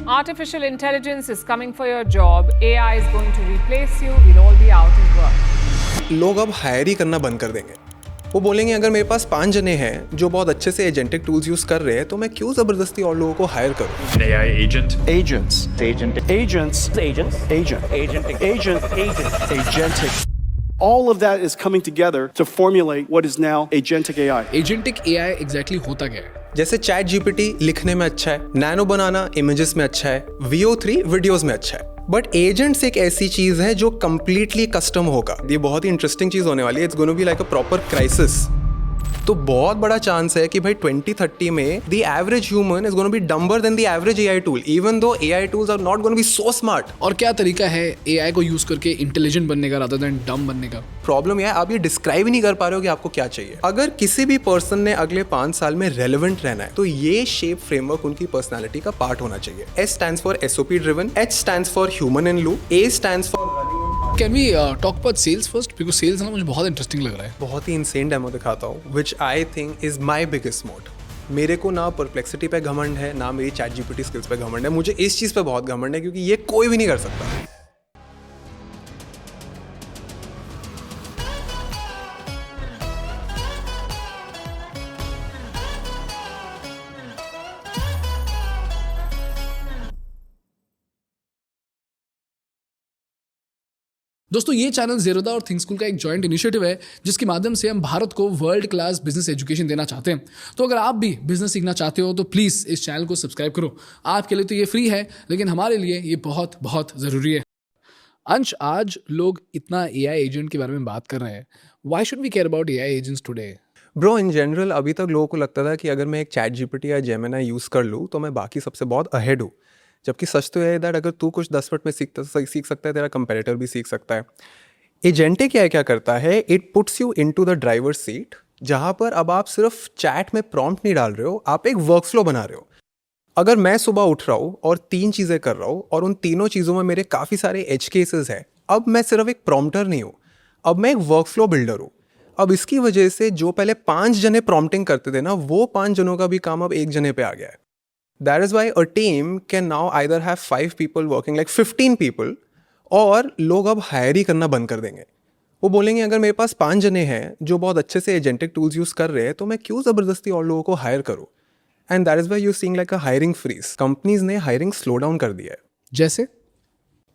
Artificial intelligence is coming for your job. AI is going to replace you. We'll all be out of work. लोग अब higher ही करना बंद कर देंगे। वो बोलेंगे अगर मेरे पास 5 जने हैं जो बहुत अच्छे से एजेंटिक टूल्स यूज कर रहे हैं तो मैं क्यों जबरदस्ती और लोगों को हायर करूं। AI agent. Agents. Agentic. All of that is coming together to formulate what is now agentic AI. Agentic AI exactly होता क्या है? जैसे चैट जीपीटी लिखने में अच्छा है, नैनो बनाना इमेजेस में अच्छा है, VO3 वीडियोस में अच्छा है, बट एजेंट्स एक ऐसी चीज है जो कंप्लीटली कस्टम होगा। ये बहुत ही इंटरेस्टिंग चीज होने वाली है। It's gonna be like a proper crisis. तो बहुत बड़ा चांस है कि भाई 2030 में the average human is gonna be dumber than the average AI tool, even though AI tools are not gonna be so smart. और क्या तरीका है AI को यूज करके इंटेलिजेंट बनने का रादर देन डम बनने का? प्रॉब्लम यह है आप ये डिस्क्राइब ही नहीं कर पा रहे हो कि आपको क्या चाहिए। अगर किसी भी पर्सन ने अगले 5 साल में रेलेवेंट रहना है तो ये शेप फ्रेमवर्क उनकी पर्सनालिटी का पार्ट होना चाहिए। S stands for SOP driven, H stands for human in loop, A stands for can we talk about sales first, because sales ना मुझे बहुत इंटरेस्टिंग लग रहा है। बहुत ही इंसेन डेमो दिखाता हूँ which I think is my biggest मोट। मेरे को ना परप्लेक्सिटी पे घमंड है ना मेरी चैट जीपीटी स्किल्स पे घमंड है। मुझे इस चीज़ पे बहुत घमंड है क्योंकि ये कोई भी नहीं कर सकता। दोस्तों ये चैनल ज़ेरोदा और थिंक स्कूल का एक जॉइंट इनिशिएटिव है जिसके माध्यम से हम भारत को वर्ल्ड क्लास बिजनेस एजुकेशन देना चाहते हैं। तो अगर आप भी बिजनेस सीखना चाहते हो तो प्लीज़ इस चैनल को सब्सक्राइब करो। आपके लिए तो ये फ्री है लेकिन हमारे लिए ये बहुत बहुत ज़रूरी है। अंश, आज लोग इतना AI एजेंट के बारे में बात कर रहे हैं। Why should we care about AI agents today? Bro in general अभी तक लोगों को लगता था कि अगर मैं एक चैट जीपीटी या जेमिनी यूज़ कर लूँ तो मैं बाकी सबसे बहुत अहेड हूँ। जबकि सच तो है दैट अगर तू कुछ 10 मिनट में सीख सकता है तेरा कंपेटिटर भी सीख सकता है। एजेंटिक क्या करता है, it puts you into the driver seat, जहाँ पर अब आप सिर्फ चैट में प्रॉम्प्ट नहीं डाल रहे हो, आप एक वर्कफ्लो बना रहे हो। अगर मैं सुबह उठ रहा हूँ और 3 चीज़ें कर रहा हूँ और उन तीनों चीज़ों में मेरे काफ़ी सारे एज केसेस हैं, अब मैं सिर्फ एक प्रॉम्प्टर नहीं हूँ, अब मैं एक वर्कफ्लो बिल्डर हूँ। अब इसकी वजह से जो पहले 5 जने प्रॉम्प्टिंग करते थे ना, वो 5 जनों का भी काम अब 1 जने पे आ गया है। That is why a team can now either have 5 people working like 15 people, और लोग अब हायर ही करना बंद कर देंगे। वो बोलेंगे अगर मेरे पास 5 जने हैं जो बहुत अच्छे से एजेंटिक टूल्स यूज़ कर रहे हैं तो मैं क्यों ज़बरदस्ती और लोगों को हायर करूँ। And that is why you seeing like a hiring freeze. Companies ने हायरिंग स्लो डाउन कर दिया है। जैसे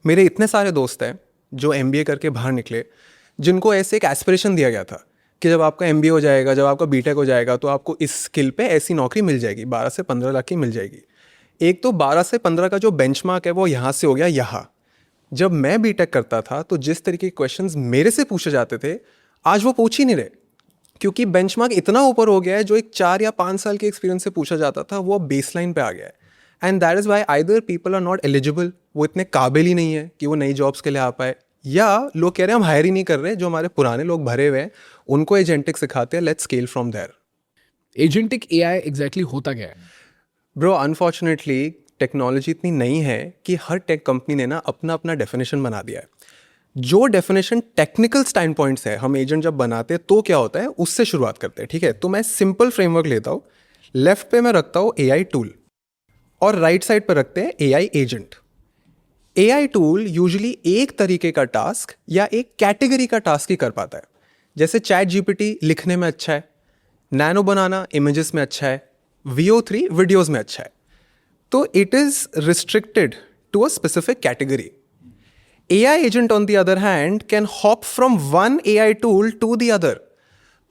मेरे इतने सारे दोस्त हैं जो MBA करके बाहर निकले, जिनको ऐसे एक एस्पिरेशन दिया गया था कि जब आपका MBA हो जाएगा, जब आपका BTech हो जाएगा तो आपको इस स्किल पे ऐसी नौकरी मिल जाएगी, 12 से 15 लाख की मिल जाएगी। एक तो 12 से 15 का जो बेंचमार्क है वो यहाँ से हो गया यहाँ। जब मैं BTech करता था तो जिस तरीके के क्वेश्चंस मेरे से पूछे जाते थे आज वो पूछ ही नहीं रहे, क्योंकि बेंचमार्क इतना ऊपर हो गया है। जो एक 4 या 5 साल के एक्सपीरियंस से पूछा जाता था वो अब बेसलाइन पे आ गया है। And that is why either people are not eligible, वो इतने काबिल ही नहीं है कि वो नई जॉब्स के लिए आ पाए, या लोग कह रहे हैं हम हायर ही नहीं कर रहे, जो हमारे पुराने लोग भरे हुए हैं उनको एजेंटिक सिखाते हैं, let's scale from there. Agentic AI exactly होता क्या है? ब्रो अनफॉर्चुनेटली टेक्नोलॉजी इतनी नई है कि हर टेक कंपनी ने ना अपना अपना डेफिनेशन बना दिया है। जो डेफिनेशन टेक्निकल स्टैंड पॉइंट से है, हम एजेंट जब बनाते हैं तो क्या होता है उससे शुरुआत करते हैं। ठीक है, तो मैं सिंपल फ्रेमवर्क लेता हूँ। लेफ्ट पे मैं रखता हूँ AI टूल और राइट साइड पर रखते हैं AI agent. AI tool usually एक तरीके का टास्क या एक कैटेगरी का टास्क ही कर पाता है। जैसे चैट जीपीटी लिखने में अच्छा है, नैनो बनाना इमेजेस में अच्छा है, VO3 वीडियोस में अच्छा है। तो it is restricted to a specific category. AI agent on the other hand can hop from one AI tool to the other.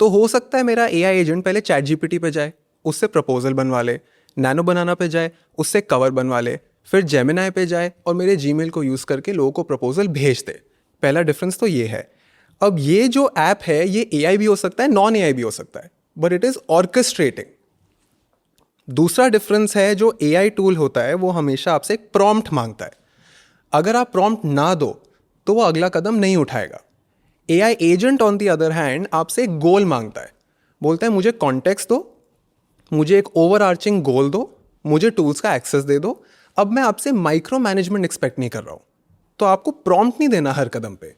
तो हो सकता है मेरा AI एजेंट पहले चैट जीपीटी पे जाए, उससे प्रपोजल बनवा ले, नैनो बनाना पे जाए, उससे कवर बनवा ले, फिर जेमिनी पे जाए और मेरे जीमेल को यूज़ करके लोगों को प्रपोजल भेज दे। पहला डिफरेंस तो ये है। अब ये जो ऐप है ये AI भी हो सकता है, नॉन AI भी हो सकता है, बट इट इज़ ऑर्केस्ट्रेटिंग। दूसरा डिफरेंस है, जो AI टूल होता है वो हमेशा आपसे एक प्रॉम्प्ट मांगता है। अगर आप प्रॉम्प्ट ना दो तो वो अगला कदम नहीं उठाएगा। AI agent on the other hand आपसे एक गोल मांगता है, बोलता है मुझे कॉन्टेक्स्ट दो, मुझे एक ओवर आर्चिंग गोल दो, मुझे टूल्स का एक्सेस दे दो। अब मैं आपसे माइक्रो मैनेजमेंट एक्सपेक्ट नहीं कर रहा हूँ, तो आपको प्रॉम्प्ट नहीं देना हर कदम पे।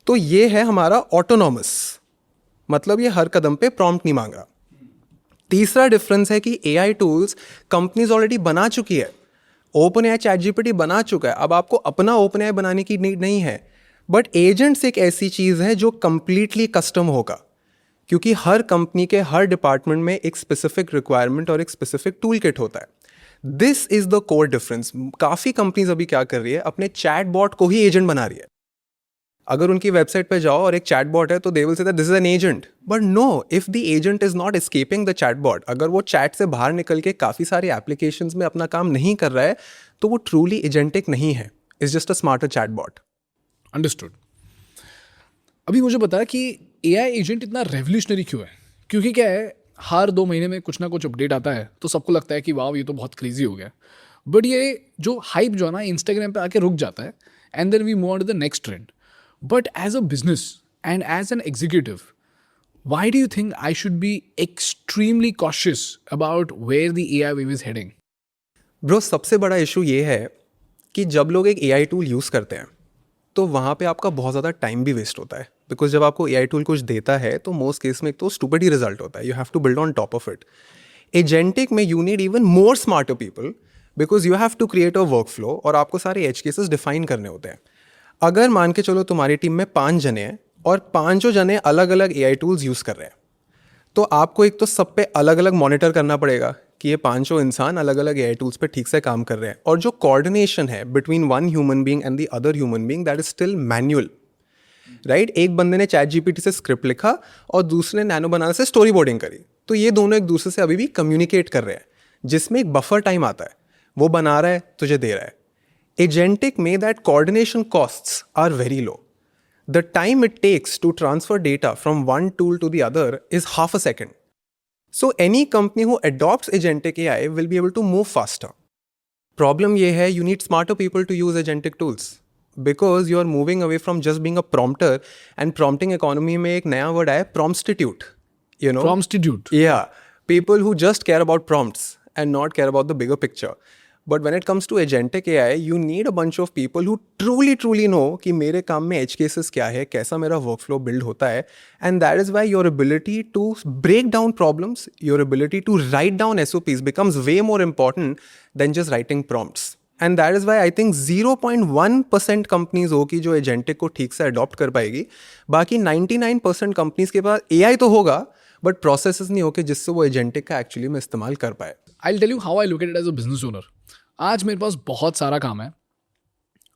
तो ये है हमारा ऑटोनॉमस, मतलब ये हर कदम पे प्रॉम्प्ट नहीं मांग रहा। तीसरा डिफरेंस है कि AI टूल्स कंपनीज ऑलरेडी बना चुकी है, ओपन एआई चैट जीपीटी बना चुका है, अब आपको अपना ओपन एआई बनाने की नीड नहीं है। बट एजेंट्स एक ऐसी चीज़ है जो कंप्लीटली कस्टम होगा, क्योंकि हर कंपनी के हर डिपार्टमेंट में एक स्पेसिफिक रिक्वायरमेंट और एक स्पेसिफिक टूल किट होता है। This is the core difference. काफ़ी कंपनीज अभी क्या कर रही है, अपने चैट बॉट को ही एजेंट बना रही है। अगर उनकी वेबसाइट पे जाओ और एक चैट बॉट है तो they will say that this is an agent, but no, if the agent is not escaping the chatbot, अगर वो चैट से बाहर निकल के काफ़ी सारी एप्लीकेशंस में अपना काम नहीं कर रहा है तो वो ट्रूली एजेंटिक नहीं है, it's just a smarter chatbot. Understood. अभी मुझे पता कि एआई एजेंट इतना रेवोल्यूशनरी क्यों है, क्योंकि क्या है, हर 2 महीने में कुछ ना कुछ अपडेट आता है तो सबको लगता है कि वाह ये तो बहुत क्रेजी हो गया। बट ये जो हाइप जो है ना इंस्टाग्राम पे आके रुक जाता है and then we move on to the next trend. But as a business and as an executive, why do you think I should be extremely cautious about where the AI wave is heading? Bro, सबसे बड़ा issue ये है कि जब लोग एक AI tool use करते हैं तो वहाँ पे आपका बहुत ज़्यादा टाइम भी वेस्ट होता है, बिकॉज जब आपको एआई टूल कुछ देता है तो मोस्ट केस में एक तो स्टूपिड ही रिजल्ट होता है, you have to build on top of it. Agentic में you need even more smarter people, because you have to create a work flow और आपको सारे एज केसेस डिफाइन करने होते हैं। अगर मान के चलो तुम्हारी टीम में 5 जने हैं और 5 जने अलग अलग एआई टूल्स यूज़ कर रहे हैं, तो आपको एक तो सब पे अलग अलग मॉनिटर करना पड़ेगा कि ये 5 इंसान अलग अलग एआई टूल्स पे ठीक से काम कर रहे हैं, और जो कोऑर्डिनेशन है between one human being and the other human being, that is still manual, right. एक बंदे ने चैट जीपीटी से स्क्रिप्ट लिखा और दूसरे ने नैनो बनाना से स्टोरी बोर्डिंग करी, तो ये दोनों एक दूसरे से अभी भी कम्युनिकेट कर रहे हैं, जिसमें एक बफर टाइम आता है, वो बना रहा है तुझे दे रहा है। एजेंटिक में that coordination costs are very low. The time it takes to transfer data from one tool to the other is half a second. So any company who adopts agentic AI will be able to move faster. Problem ये है, you need smarter people to use agentic tools because you are moving away from just being a prompter, and prompting economy में एक नया word आया, promptitude. You know? Promptitude. Yeah, people who just care about prompts and not care about the bigger picture. But when it comes to agentic AI, you need a bunch of people who truly know कि मेरे काम में edge cases क्या है, कैसा मेरा workflow build होता है, and that is why your ability to break down problems, your ability to write down SOPs becomes way more important than just writing prompts. And that is why I think 0.1% companies हो कि जो agentic को ठीक से adopt कर पाएगी, बाकी 99% companies के पास AI तो होगा but processes नहीं होके जिससे वो agentic का actually में इस्तेमाल कर पाए. I'll tell you how I look at it as a business owner. आज मेरे पास बहुत सारा काम है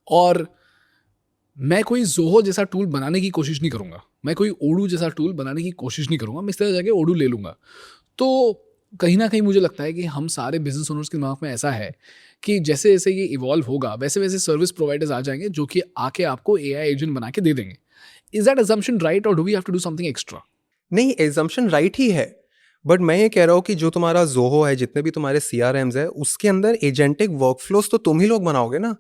और मैं कोई जोहो जैसा टूल बनाने की कोशिश नहीं करूँगा, मैं कोई ओडू जैसा टूल बनाने की कोशिश नहीं करूँगा, मैं इस तरह जाके ओडू ले लूँगा। तो कहीं ना कहीं मुझे लगता है कि हम सारे बिजनेस ओनर्स के दिमाग में ऐसा है कि जैसे जैसे ये इवॉल्व होगा वैसे वैसे सर्विस प्रोवाइडर्स आ जाएंगे जो कि आके आपको एआई एजेंट बना के दे देंगे। इज दैट असम्पशन राइट और do we have to do something extra? नहीं, एजम्पशन राइट ही है, बट मैं ये कह रहा हूँ कि जो तुम्हारा जोहो है, जितने भी तुम्हारे CRMs है, उसके अंदर एजेंटिक वर्कफ्लोज तो तुम ही लोग बनाओगे ना।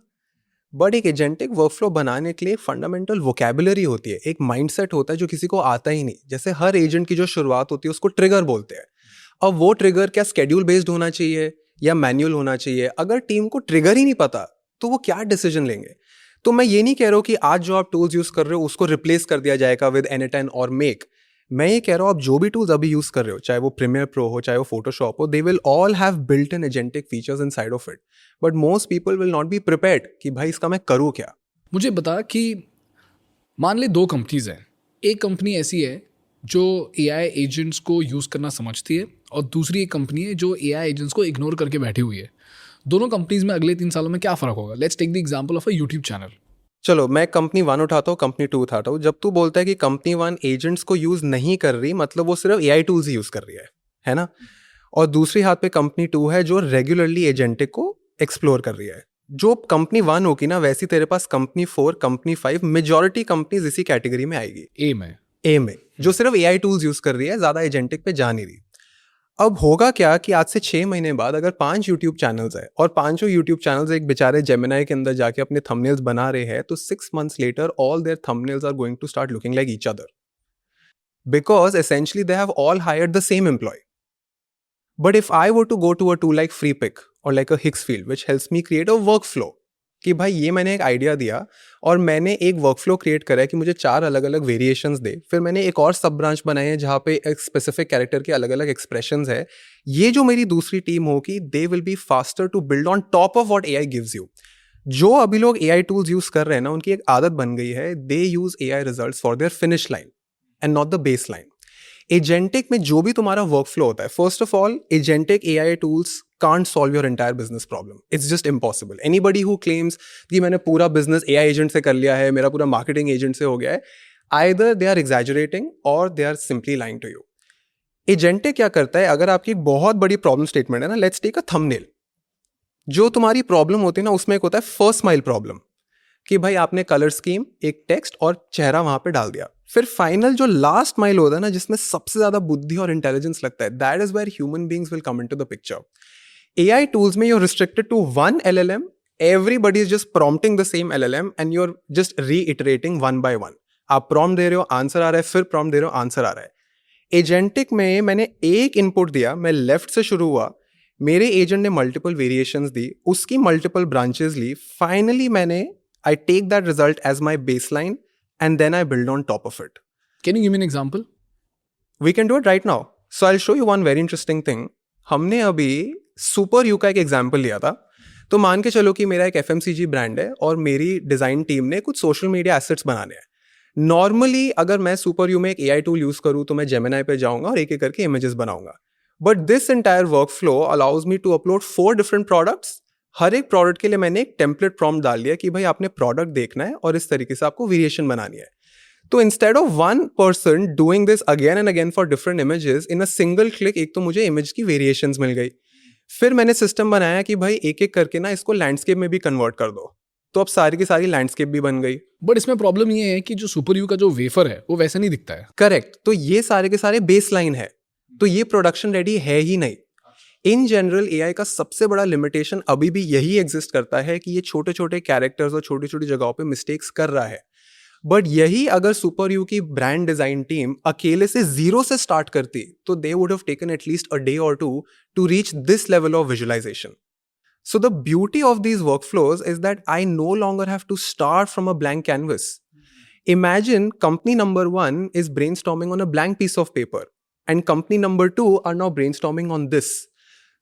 बट एक एजेंटिक वर्कफ्लो बनाने के लिए फंडामेंटल वोकैबुलरी होती है, एक माइंडसेट होता है जो किसी को आता ही नहीं। जैसे हर एजेंट की जो शुरुआत होती है उसको ट्रिगर बोलते हैं। अब वो ट्रिगर क्या स्केड्यूल बेस्ड होना चाहिए या मैनुअल होना चाहिए? अगर टीम को ट्रिगर ही नहीं पता तो वो क्या डिसीजन लेंगे? तो मैं ये नहीं कह रहा हूँ कि आज जो आप टूल्स यूज़ कर रहे हो उसको रिप्लेस कर दिया जाएगा विद N10 और मेक। मैं ये कह रहा हूँ आप जो भी टूल्स अभी यूज़ कर रहे हो, चाहे वो प्रीमियर प्रो हो, चाहे वो फोटोशॉप हो, they will all have built in agentic features inside of it, but most people will not be prepared कि भाई इसका मैं करूँ क्या। मुझे बता कि मान ले 2 कंपनीज हैं, एक कंपनी ऐसी है जो एआई एजेंट्स को यूज़ करना समझती है और दूसरी एक कंपनी है जो एआई एजेंट्स को इग्नोर करके बैठी हुई है। दोनों कंपनीज में अगले 3 सालों में क्या फ़र्क होगा? Let's take the example of a YouTube channel. चलो मैं कंपनी 1 उठाता हूँ, कंपनी 2 उठाता हूँ। जब तू बोलता है कि कंपनी 1 एजेंट्स को यूज़ नहीं कर रही, मतलब वो सिर्फ एआई टूल्स ही यूज़ कर रही है ना? और दूसरी हाथ पे कंपनी 2 है जो रेगुलरली एजेंटिक को एक्सप्लोर कर रही है। जो कंपनी 1 होगी ना, वैसी तेरे पास कंपनी 4, कंपनी 5, मेजॉरिटी कंपनीज इसी कैटेगरी में आएगी, ए में जो सिर्फ एआई टूल्स यूज़ कर रही है, ज़्यादा एजेंटिक पे जा नहीं रही। अब होगा क्या कि आज से 6 महीने बाद अगर 5 यूट्यूब चैनल्स है और 5 यूट्यूब चैनल्स एक बेचारे जेमिनाई के अंदर जाके अपने थंबनेल्स बना रहे हैं, तो 6 months later all their thumbnails are going to start looking like each other because essentially they have all hired the same employee. But if I were to go to a tool like FreePic or like a Hixfield which helps me create a workflow, कि भाई ये मैंने एक idea दिया और मैंने एक workflow create करा है कि मुझे 4 अलग अलग वेरिएशंस दे, फिर मैंने एक और सब ब्रांच बनाए हैं जहाँ पे एक स्पेसिफिक कैरेक्टर के अलग अलग एक्सप्रेशंस है। ये जो मेरी दूसरी टीम होगी, they will be faster to build on top of what AI gives you. जो अभी लोग एआई टूल्स यूज कर रहे हैं ना, उनकी एक आदत बन गई है, they use AI results for their finish line and not the base line. Agentic में जो भी तुम्हारा वर्कफ्लो होता है, first of all agentic AI tools can't solve your entire business problem. It's just impossible. Anybody who claims कि मैंने पूरा business AI agent से कर लिया है, मेरा पूरा marketing agent से हो गया है, either they are exaggerating or they are simply lying to you. Agentic क्या करता है, अगर आपकी एक बहुत बड़ी problem statement है ना, let's take a thumbnail. जो तुम्हारी problem होती है ना, उसमें एक होता है first mile problem, कि भाई आपने color scheme, एक text और चेहरा वहां पे डाल दिया। फिर फाइनल जो लास्ट माइल होता है ना, जिसमें सबसे ज्यादा बुद्धि और इंटेलिजेंस लगता है, that is where human beings will come into the picture. AI tools में you're restricted to one LLM. Everybody is just prompting the same LLM and you're just reiterating one by one. आप prompt दे रहे हो, answer आ रहा है, फिर prompt दे रहे हो, answer आ रहा है। Agentic में मैंने एक इनपुट दिया, मैं लेफ्ट से शुरू हुआ, मेरे एजेंट ने मल्टीपल वेरिएशंस दी, उसकी मल्टीपल ब्रांचेस ली, फाइनली मैंने I take that result as my baseline and then I build on top of it. Can you give me an example? We can do it right now. So I'll show you one very interesting thing. हमने अभी super you का एक example लिया था। तो मान के चलो कि मेरा एक FMCG ब्रांड है और मेरी डिज़ाइन टीम ने कुछ सोशल मीडिया एसेट्स बनाने हैं। नॉर्मली अगर मैं सुपर यू में एक AI टूल यूज़ करूँ तो मैं जेमिनाई पे जाऊँगा और एक एक करके इमेजेस बनाऊंगा। But this entire work flow allows me to upload 4 different products. हर एक प्रोडक्ट के लिए मैंने एक टेम्पलेट प्रॉम्प्ट डाल दिया कि भाई आपने प्रोडक्ट देखना है और इस तरीके से आपको वेरिएशन बनानी है। तो instead of one person doing this again and again for different images, in a single click एक तो मुझे इमेज की वेरिएशंस मिल गई। फिर मैंने सिस्टम बनाया कि भाई एक एक करके ना इसको लैंडस्केप में भी कन्वर्ट कर दो, तो अब सारी की सारी लैंडस्केप भी बन गई। बट इसमें प्रॉब्लम ये है कि जो सुपर यू का जो वेफर है वो वैसा नहीं दिखता है। करेक्ट, तो ये सारे के सारे बेस लाइन है, तो ये प्रोडक्शन रेडी है ही नहीं। इन जनरल एआई का सबसे बड़ा लिमिटेशन अभी भी यही एग्जिस्ट करता है कि ये छोटे छोटे कैरेक्टर्स और छोटी छोटी जगहों पे मिस्टेक्स कर रहा है। बट यही अगर सुपर यू की ब्रांड डिजाइन टीम अकेले से जीरो से स्टार्ट करती तो they would have taken at least a day और to to reach this level of visualisation. So the beauty of these workflows is that I no longer have to start from a blank canvas. Imagine company number 1 is brainstorming on a blank piece of paper and company number 2 are now brainstorming on this.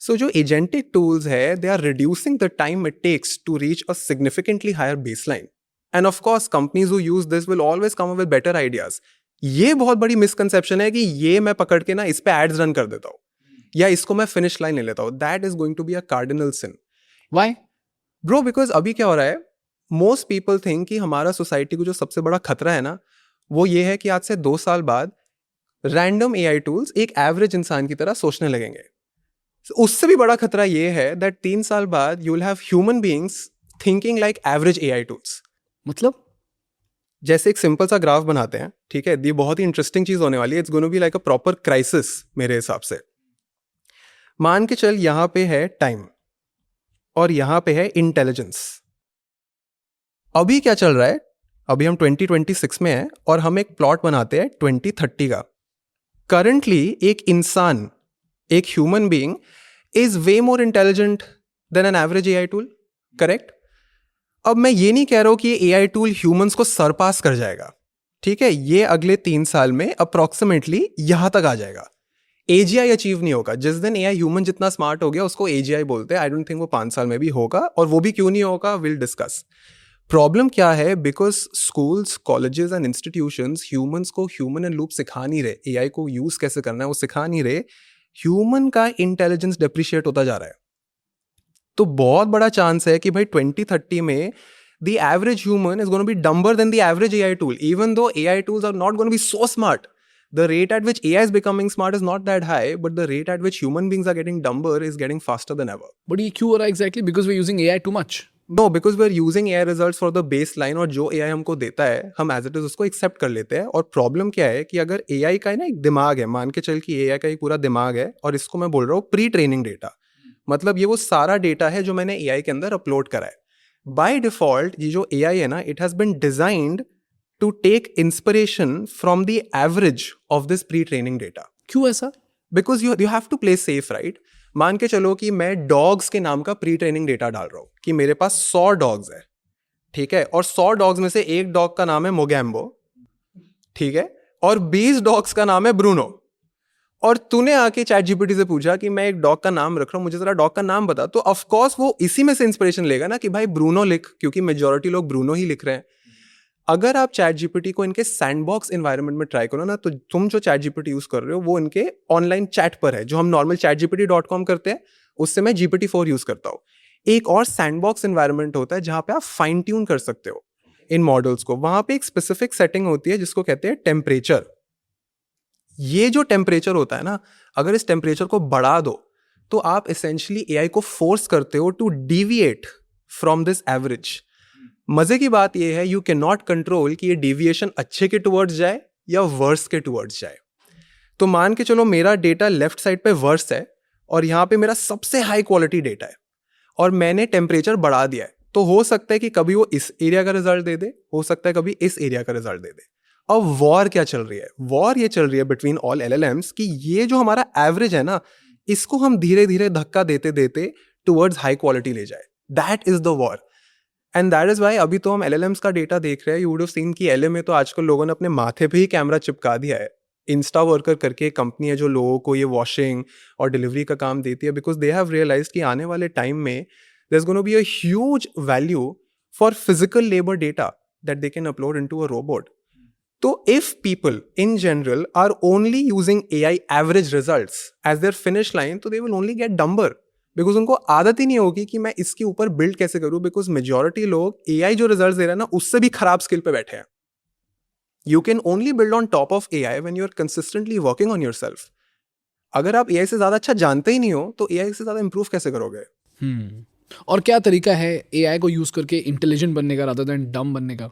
So जो agentic tools है, they are reducing the time it takes to reach a significantly higher baseline. And of course, companies who use this will always come up with better ideas. ये बहुत बड़ी misconception है कि ये मैं पकड़ के ना इस पे ads run कर देता हूँ या इसको मैं finish line ले लेता हूँ. That is going to be a cardinal sin. Why? Bro because अभी क्या हो रहा है, मोस्ट पीपल थिंक कि हमारा सोसाइटी को जो सबसे बड़ा खतरा है ना, वो ये है कि आज से 2 साल बाद रैंडम एआई टूल्स एक एवरेज इंसान की तरह सोचने लगेंगे. उससे भी बड़ा खतरा ये है दैट 3 साल बाद you will have human beings thinking like average AI tools. मतलब जैसे एक सिंपल सा ग्राफ बनाते हैं, ठीक है, ये बहुत ही इंटरेस्टिंग चीज होने वाली है. It's gonna be like a proper crisis मेरे हिसाब से. मान के चल यहाँ पे है टाइम और यहां पे है इंटेलिजेंस. अभी क्या चल रहा है, अभी हम 2026 में हैं और हम एक प्लॉट बनाते हैं 2030 का. करंटली एक इंसान, एक human being is way more intelligent then an average AI tool. Correct. अब मैं ये नहीं कह रहा हूं कि ये एआई टूल ह्यूमंस को सरपास कर जाएगा, ठीक है, ये अगले 3 साल में अप्रोक्सीमेटली यहां तक आ जाएगा. AGI अचीव नहीं होगा. जिस दिन AI ह्यूमन जितना स्मार्ट हो गया उसको AGI बोलते हैं. आई डोंट थिंक वो 5 साल में भी होगा, और वो भी क्यों नहीं होगा विल डिस्कस. प्रॉब्लम क्या है, because schools, colleges and institutions humans को ह्यूमन इन लूप सिखा नहीं रहे. AI को यूज कैसे करना है वो सिखा नहीं रहे. ह्यूमन का इंटेलिजेंस डिप्रिशिएट होता जा रहा है. तो बहुत बड़ा चांस है कि भाई 2030 में the average human is going to be dumber than the average AI tool, even though AI tools are not going to be so smart. The rate at which AI is becoming smart is not that high, but the rate at which human beings are getting dumber is getting faster than ever. But ये क्यों हो रहा है exactly? Because we're using AI too much. No, because we're using AI results for the baseline, और जो AI हमको देता है हम as it is उसको accept कर लेते हैं. और प्रॉब्लम क्या है कि अगर AI का ना एक दिमाग है, मान के चल कि AI का एक पूरा दिमाग है और इसको मैं बोल रहा हूँ प्री ट्रेनिंग डेटा, मतलब ये वो सारा डेटा है जो मैंने AI के अंदर अपलोड करा है. बाय डिफॉल्ट ये जो AI है ना, it has been designed to take inspiration from the average of this pre-training data. क्यों ऐसा? Because you have to play safe, right? मान के चलो कि मैं dogs के नाम का pre-training data डाल रहा हूँ कि मेरे पास 100 dogs है, ठीक है, और 100 डॉग्स में से एक डॉग का नाम है मोगैम्बो, ठीक है, और 20 डॉग्स का नाम है ब्रूनो, और तूने आके चैट जीपीटी से पूछा कि मैं एक डॉग का नाम रख रहा हूँ, मुझे जरा डॉग का नाम बता, तो ऑफ कोर्स वो इसी में से इंस्पिरेशन लेगा ना कि भाई ब्रूनो लिख, क्योंकि मेजॉरिटी लोग ब्रूनो ही लिख रहे हैं। अगर आप चैट जीपीटी को इनके सैंडबॉक्स एनवायरनमेंट में ट्राई करो ना, तो तुम जो चैट जीपीटी यूज कर रहे हो वो इनके ऑनलाइन चैट पर है, जो हम नॉर्मल chatgpt.com करते हैं, उससे मैं GPT-4 यूज करता हूँ। एक और सैंडबॉक्स एनवायरनमेंट होता है जहां पे आप फाइन ट्यून कर सकते हो इन मॉडल्स को। वहां पे एक स्पेसिफिक सेटिंग होती है जिसको कहते हैं टेम्परेचर। ये जो टेम्परेचर होता है ना, अगर इस टेम्परेचर को बढ़ा दो तो आप एसेंशियली एआई को फोर्स करते हो to deviate from this average. मजे की बात यह है, यू कैन नॉट कंट्रोल कि ये डिविएशन अच्छे के टुवर्ड्स जाए या वर्स के टुवर्ड्स जाए। तो मान के चलो मेरा डेटा लेफ्ट साइड पे वर्स है और यहाँ पे मेरा सबसे हाई क्वालिटी डेटा है और मैंने टेम्परेचर बढ़ा दिया है, तो हो सकता है कि कभी वो इस एरिया का रिजल्ट दे दे, हो सकता है कभी इस एरिया का रिजल्ट दे दे। अब वॉर क्या चल रही है? वॉर ये चल रही है बिटवीन ऑल LLMs कि ये जो हमारा एवरेज है ना, इसको हम धीरे धीरे धक्का देते देते टुवर्ड्स हाई क्वालिटी ले जाए। That is the war, and that is why अभी तो हम LLMs का डेटा देख रहे हैं। यू वुड हैव सीन कि LA में तो आजकल लोगों ने अपने माथे पे ही कैमरा चिपका दिया है। इंस्टा वर्कर करके एक कंपनी है जो लोगों को ये वॉशिंग और डिलीवरी का काम देती है, बिकॉज दे हैव रियलाइज्ड कि आने वाले टाइम में there is gonna be a huge value for physical labour data that they can upload into a robot. तो if people in general are only using AI average results as their finish line, तो they will only get dumber, because उनको आदत ही नहीं होगी कि मैं इसके ऊपर बिल्ड कैसे करूं, बिकॉज मेजॉरिटी लोग AI जो रिजल्ट दे रहे हैं ना, उससे भी खराब स्किल पे बैठे हैं। You can only build on top of AI when you're consistently working on yourself. अगर आप AI से ज़्यादा अच्छा जानते ही नहीं हो तो AI से ज़्यादा improve कैसे करोगे? और क्या तरीका है AI को यूज करके इंटेलिजेंट बनने का rather than डम बनने का?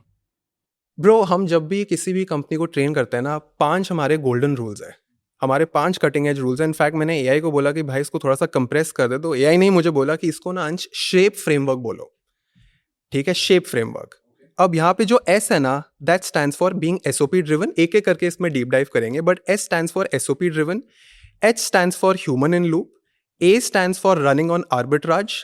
ब्रो, हम जब भी किसी भी कंपनी को ट्रेन करते हैं ना, 5 हमारे गोल्डन रूल्स है, हमारे 5 कटिंग एज रूल्स है। इनफैक्ट मैंने AI को बोला कि भाई इसको थोड़ा सा कंप्रेस कर दे, तो AI ने मुझे बोला कि इसको ना अंश शेप फ्रेमवर्क बोलो, ठीक है, शेप फ्रेमवर्क। अब यहाँ पे जो S है ना, that stands for being SOP driven. एक एक करके इसमें डीप डाइव करेंगे, but S stands for SOP driven, H stands for human in loop, A stands for running on arbitrage,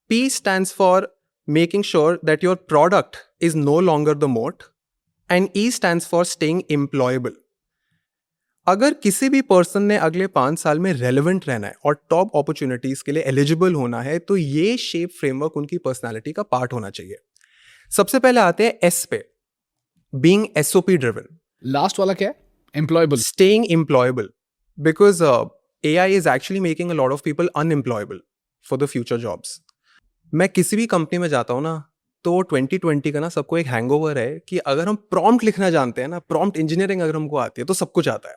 P stands for making sure that your product is no longer the moat, and E stands for staying employable. अगर किसी भी person ने अगले 5 साल में relevant रहना है और टॉप अपॉर्चुनिटीज के लिए एलिजिबल होना है, तो ये शेप फ्रेमवर्क उनकी पर्सनैलिटी का पार्ट होना चाहिए। सबसे पहले आते हैं S पे, बीइंग SOP ड्रिवन। लास्ट वाला क्या है? Employable. Staying employable, because AI is actually making a lot of people unemployable for the future jobs. मैं किसी भी कंपनी में जाता हूँ ना, तो 2020 का ना सबको एक हैंगओवर है कि अगर हम प्रॉम्प्ट लिखना जानते हैं ना, प्रॉम्प्ट इंजीनियरिंग अगर हमको आती है, तो सब कुछ आता है।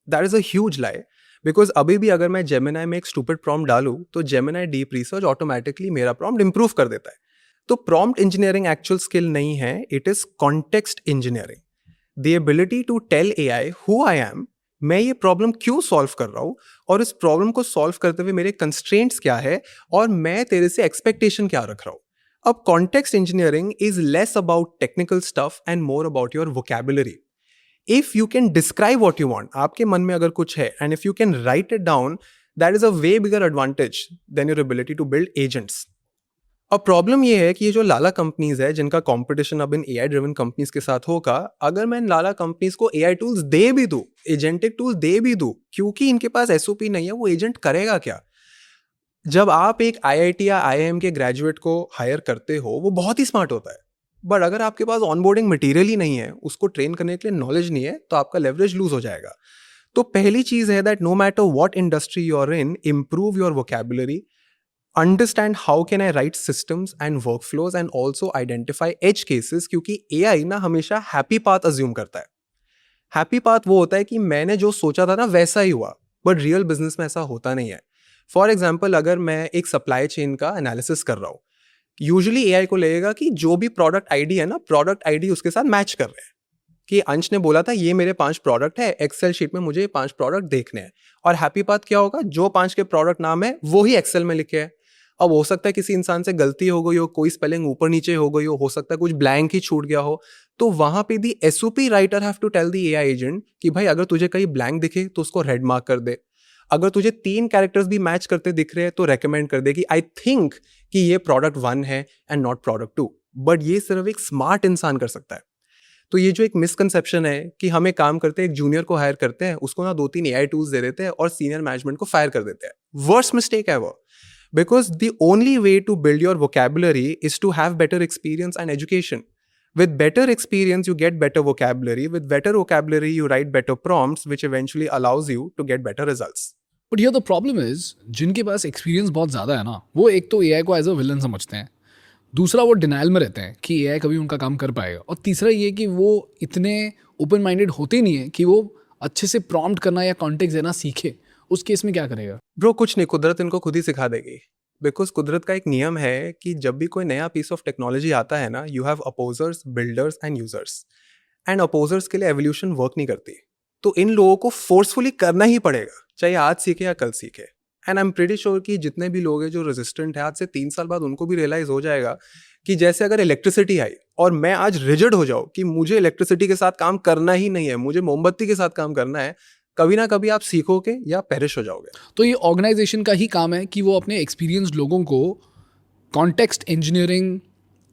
That is a huge lie, because अभी भी अगर मैं जेमिनाई में एक स्टूपिड प्रॉम्प्ट डालूँ तो जेमिनाई डीप रिसर्च ऑटोमेटिकली मेरा प्रॉम्प्ट इंप्रूव कर देता है। तो प्रॉम्प्ट इंजीनियरिंग एक्चुअल स्किल नहीं है, it is context engineering, the ability to tell AI who I am, मैं ये प्रॉब्लम क्यों सॉल्व कर रहा हूँ और इस प्रॉब्लम को सॉल्व करते हुए मेरे कंस्ट्रेंट्स क्या है और मैं तेरे से एक्सपेक्टेशन क्या रख रहा हूँ। अब context engineering is less about technical stuff and more about your vocabulary. If you can describe what you want, आपके मन में अगर कुछ है, and if you can write it down, that is a way bigger advantage than your ability to build agents. अब problem ये है कि ये जो लाला कंपनीज है जिनका कंपटीशन अब इन AI ड्रिवन कंपनीज के साथ होगा, अगर मैं इन लाला कंपनीज को AI टूल्स दे भी दूं, एजेंटिक टूल्स दे भी दूं, क्योंकि इनके पास SOP नहीं है, वो एजेंट करेगा क्या? जब आप एक IIT या IIM के ग्रेजुएट को हायर करते हो, वो बहुत ही स्मार्ट होता है, बट अगर आपके पास ऑनबोर्डिंग मटेरियल ही नहीं है, उसको ट्रेन करने के लिए नॉलेज नहीं है, तो आपका लेवरेज लूज हो जाएगा। तो पहली चीज है that no matter what industry you are in, improve your vocabulary, understand how can I write systems and workflows and also identify edge cases, क्योंकि AI ना हमेशा happy path assume करता है। happy path वो होता है कि मैंने जो सोचा था ना वैसा ही हुआ, बट रियल बिजनेस में ऐसा होता नहीं है। फॉर एग्जाम्पल, अगर मैं एक सप्लाई चेन का एनालिसिस कर रहा हूँ, यूजुअली AI को लगेगा कि जो भी प्रोडक्ट ID है ना, प्रोडक्ट ID उसके साथ मैच कर रहे हैं, कि अंश ने बोला था ये मेरे 5 प्रोडक्ट है, एक्सेल शीट में मुझे ये 5 प्रोडक्ट देखने हैं। और हैप्पी पाथ क्या होगा? जो 5 के प्रोडक्ट नाम है वो ही एक्सेल में लिखे हैं। अब हो सकता है किसी इंसान से गलती हो गई हो, कोई स्पेलिंग ऊपर नीचे हो गई हो सकता है कुछ ब्लैंक ही छूट गया हो, तो वहां पे the SOP writer have to tell the AI agent कि भाई अगर तुझे कहीं ब्लैंक दिखे तो उसको रेड मार्क कर दे, अगर तुझे 3 कैरेक्टर्स भी मैच करते दिख रहे हैं तो रेकमेंड कर दे कि आई थिंक कि ये प्रोडक्ट 1 है एंड नॉट प्रोडक्ट 2। बट ये सिर्फ एक स्मार्ट इंसान कर सकता है। तो ये जो एक मिसकंसेप्शन है कि हमें काम करते हैं, एक जूनियर को हायर करते हैं, उसको ना 2-3 AI टूल्स दे देते हैं और सीनियर मैनेजमेंट को फायर कर देते हैं। वर्स्ट मिस्टेक है वो, because the only way to build your vocabulary is to have better experience and education. With better experience, you get better vocabulary. With better vocabulary, you write better prompts, which eventually allows you to get better results. But here the problem is जिनके पास experience बहुत ज़्यादा है ना, वो एक तो AI को as a villain समझते हैं, दूसरा वो डिनाइल में रहते हैं कि एआई कभी उनका काम कर पाएगा, और तीसरा ये कि वो इतने ओपन माइंडेड होते नहीं है कि वो अच्छे से प्रॉम्प्ट करना या कॉन्टेक्स्ट देना सीखे। उस केस में क्या करेगा? ब्रो कुछ नहीं, कुदरत इनको खुद ही सिखा देगी। बिकॉज कुदरत का एक नियम है कि जब भी कोई नया पीस ऑफ टेक्नोलॉजी आता है ना, you have opposers, builders and users. And opposers के लिए एवोल्यूशन वर्क नहीं करती, तो इन लोगों को फोर्सफुली करना ही पड़ेगा, चाहे आज सीखे या कल सीखे। And I am pretty sure कि जितने भी लोग हैं जो रेजिस्टेंट है, आज से 3 साल बाद उनको भी रियलाइज हो जाएगा कि जैसे अगर इलेक्ट्रिसिटी आई और मैं आज रिजिड हो जाऊँ कि मुझे इलेक्ट्रिसिटी के साथ काम करना ही नहीं है, मुझे मोमबत्ती के साथ काम करना है, कभी ना कभी आप सीखोगे या पेरिश हो जाओगे। तो ये ऑर्गेनाइजेशन का ही काम है कि वो अपने एक्सपीरियंस्ड लोगों को कॉन्टेक्स्ट इंजीनियरिंग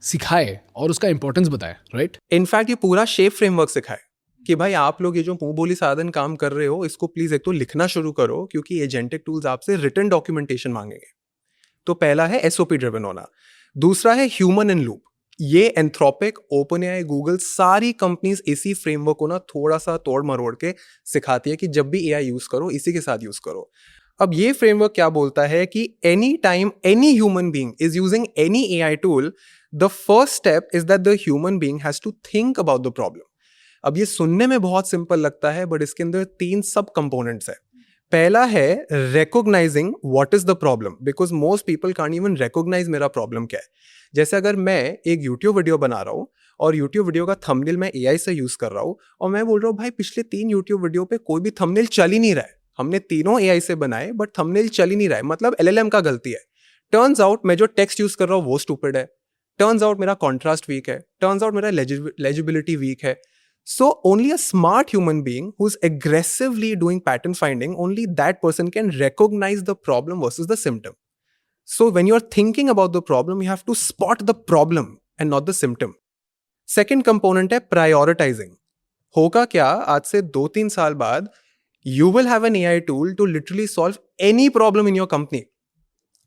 सिखाए और उसका इंपॉर्टेंस बताए, राइट? इनफैक्ट ये पूरा शेप फ्रेमवर्क सिखाए कि भाई आप लोग ये जो मुंह बोली साधन काम कर रहे हो, इसको प्लीज एक तो लिखना शुरू करो, क्योंकि एजेंटिक टूल्स आपसे रिटन डॉक्यूमेंटेशन मांगेंगे। तो पहला है SOP ड्रिवन होना, दूसरा है ह्यूमन इन लूप। ये एंथ्रोपिक, ओपनएआई, गूगल, सारी कंपनीज इसी फ्रेमवर्क को ना थोड़ा सा तोड़ मरोड़ के सिखाती है कि जब भी AI यूज करो, इसी के साथ यूज करो। अब ये फ्रेमवर्क क्या बोलता है कि any time any human being is using any AI tool, the first step is that the human being has to think about the problem. अब ये सुनने में बहुत सिंपल लगता है, बट इसके अंदर 3 सब कंपोनेंट्स है। पहला है recognising what is the problem, because most people can't even recognise मेरा प्रॉब्लम क्या है। जैसे अगर मैं एक YouTube वीडियो बना रहा हूँ और YouTube वीडियो का थंबनेल मैं AI से यूज कर रहा हूँ, और मैं बोल रहा हूँ भाई पिछले 3 YouTube वीडियो पे कोई भी थंबनेल चल ही नहीं रहा है, हमने तीनों AI से बनाए बट थंबनेल चल ही नहीं रहा है, मतलब LLM का गलती है। टर्न्स आउट मैं जो टेक्स्ट यूज कर रहा हूँ वो स्टूपिड है, टर्न्स आउट मेरा कॉन्ट्रास्ट वीक है, टर्न्स आउट मेरा लेजिबिलिटी वीक है। So only a smart human being who's aggressively doing pattern finding, only that person can recognize the problem versus the symptom. So when you're thinking about the problem, you have to spot the problem and not the symptom. Second component है prioritizing. होगा क्या, आज से 2-3 साल बाद you will have an AI tool to literally solve any problem in your company.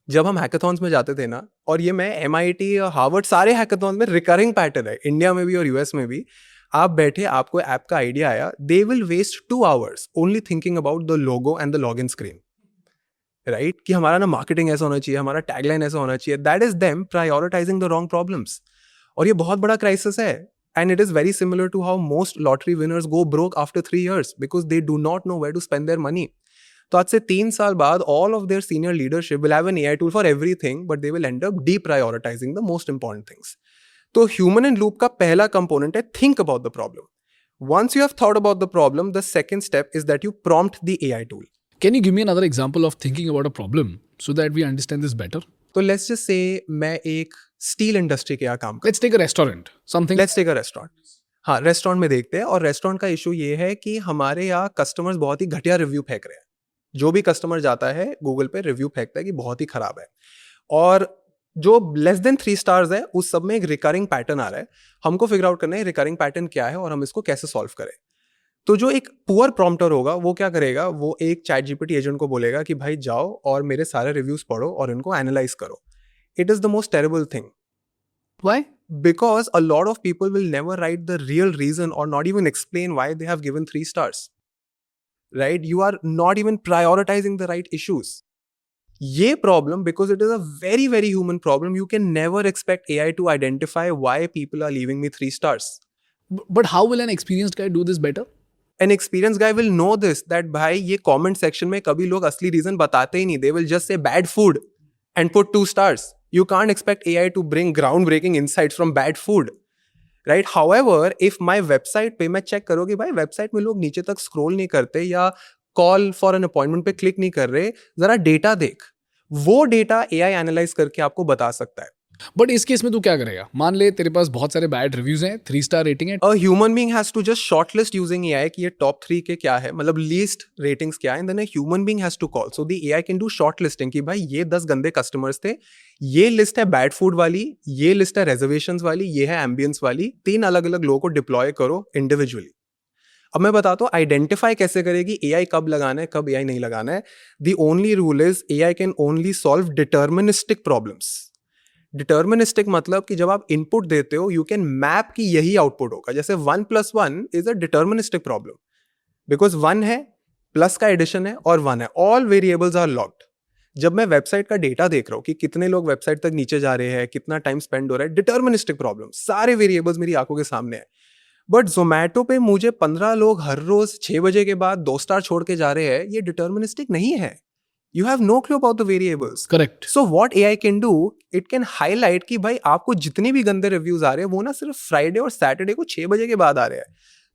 जब हम hackathons में जाते थे ना, और ये मैं MIT और हार्वर्ड सारे हैकाथॉन्स में रिकरिंग पैटर्न है, इंडिया में भी और US में भी, आप बैठे, आपको ऐप का आइडिया आया, they will waste 2 hours only thinking about the logo and the login screen, right? कि हमारा ना मार्केटिंग ऐसा होना चाहिए, हमारा टैगलाइन ऐसा होना चाहिए। That is them prioritising the wrong problems. और ये बहुत बड़ा क्राइसिस है, and it is very similar to how most lottery winners go broke after 3 years because they do not know where to spend their money. तो आज से 3 साल बाद all of their senior leadership will have an AI tool for everything, but they will end up deprioritising the most important things. तो human in loop का पहला component है think about the problem. Once you have thought about the problem, the second step is that you prompt the AI tool. Can you give me another example of thinking about a problem so that we understand this better? तो let's just say मैं एक steel industry के यहाँ काम कर, Let's take a restaurant. Something. Let's take a restaurant. हाँ, restaurant में देखते हैं, और रेस्टोरेंट का इशू ये है कि हमारे यहाँ कस्टमर्स बहुत ही घटिया रिव्यू फेंक रहे हैं। जो भी कस्टमर जाता है गूगल पे रिव्यू फेंकता है कि बहुत ही खराब है, और जो लेस देन 3 stars है उस सब में एक रिकरिंग पैटर्न आ रहा है। हमको फिगर आउट करना है रिकरिंग पैटर्न क्या है और हम इसको कैसे सॉल्व करें। तो जो एक पुअर प्रॉम्प्टर होगा वो क्या करेगा, वो एक ChatGPT एजेंट को बोलेगा कि भाई जाओ और मेरे सारे रिव्यूज पढ़ो और इनको एनालाइज करो। It is the most terrible thing. Why? Because a lot of people will never write the real reason or not even explain why they have given 3 stars. Right? You are not even prioritizing the right issues. ये problem, because it is a very, very human problem, you can never expect AI to identify why people are leaving me 3 stars. But how will an experienced guy do this better? An experienced guy will know this, that भाई ये comment section में कभी लोग असली reason बताते ही नहीं. They will just say bad food and put 2 stars. You can't expect AI to bring groundbreaking insights from bad food. Right? However, if my website पे मैं check करो कि भाई website में लोग नीचे तक scroll नहीं करते या call for an appointment पे click नहीं कर रहे, जरा data देख, वो data AI analyze करके आपको बता सकता है। बट इस केस में तू क्या करेगा? मान ले तेरे पास बहुत सारे बैड रिव्यूज हैं, 3 स्टार रेटिंग है, A human being has to just shortlist using AI कि ये टॉप 3 के क्या है, मतलब लीस्ट रेटिंग्स क्या है, and then a human being has to call. So the AI can do shortlisting कि भाई ये 10 गंदे कस्टमर्स थे, ये लिस्ट है बैड फूड वाली, ये लिस्ट है रिजर्वेशंस वाली, ये है एम्बियंस वाली, 3 अलग अलग लोगों को डिप्लॉय करो इंडिविजुअली. अब मैं बताता हूँ आइडेंटिफाई कैसे करेगी AI कब लगाना है, कब AI नहीं लगाना है. The only rule is AI can only solve deterministic problems. Deterministic मतलब कि जब आप इनपुट देते हो यू कैन मैप कि यही आउटपुट होगा. जैसे 1+1 is a deterministic problem because 1 है, प्लस का एडिशन है और 1 है, ऑल वेरिएबल्स आर लॉक्ड. जब मैं वेबसाइट का डेटा देख रहा हूँ कि कितने लोग वेबसाइट तक नीचे जा रहे हैं, कितना टाइम स्पेंड हो रहा है, डिटर्मिनिस्टिक प्रॉब्लम, सारे वेरिएबल्स मेरी आंखों के सामने है. बट जोमैटो पे मुझे 15 लोग हर रोज 6 बजे के बाद 2 स्टार छोड़ के जा रहे हैं, ये डिटर्मिनिस्टिक नहीं है. You have no clue about the variables. Correct. So what AI can do, it can highlight कि भाई आपको जितने भी गंदे रिव्यूज आ रहे हैं वो ना सिर्फ फ्राइडे और सैटरडे को 6 बजे के बाद आ रहे हैं.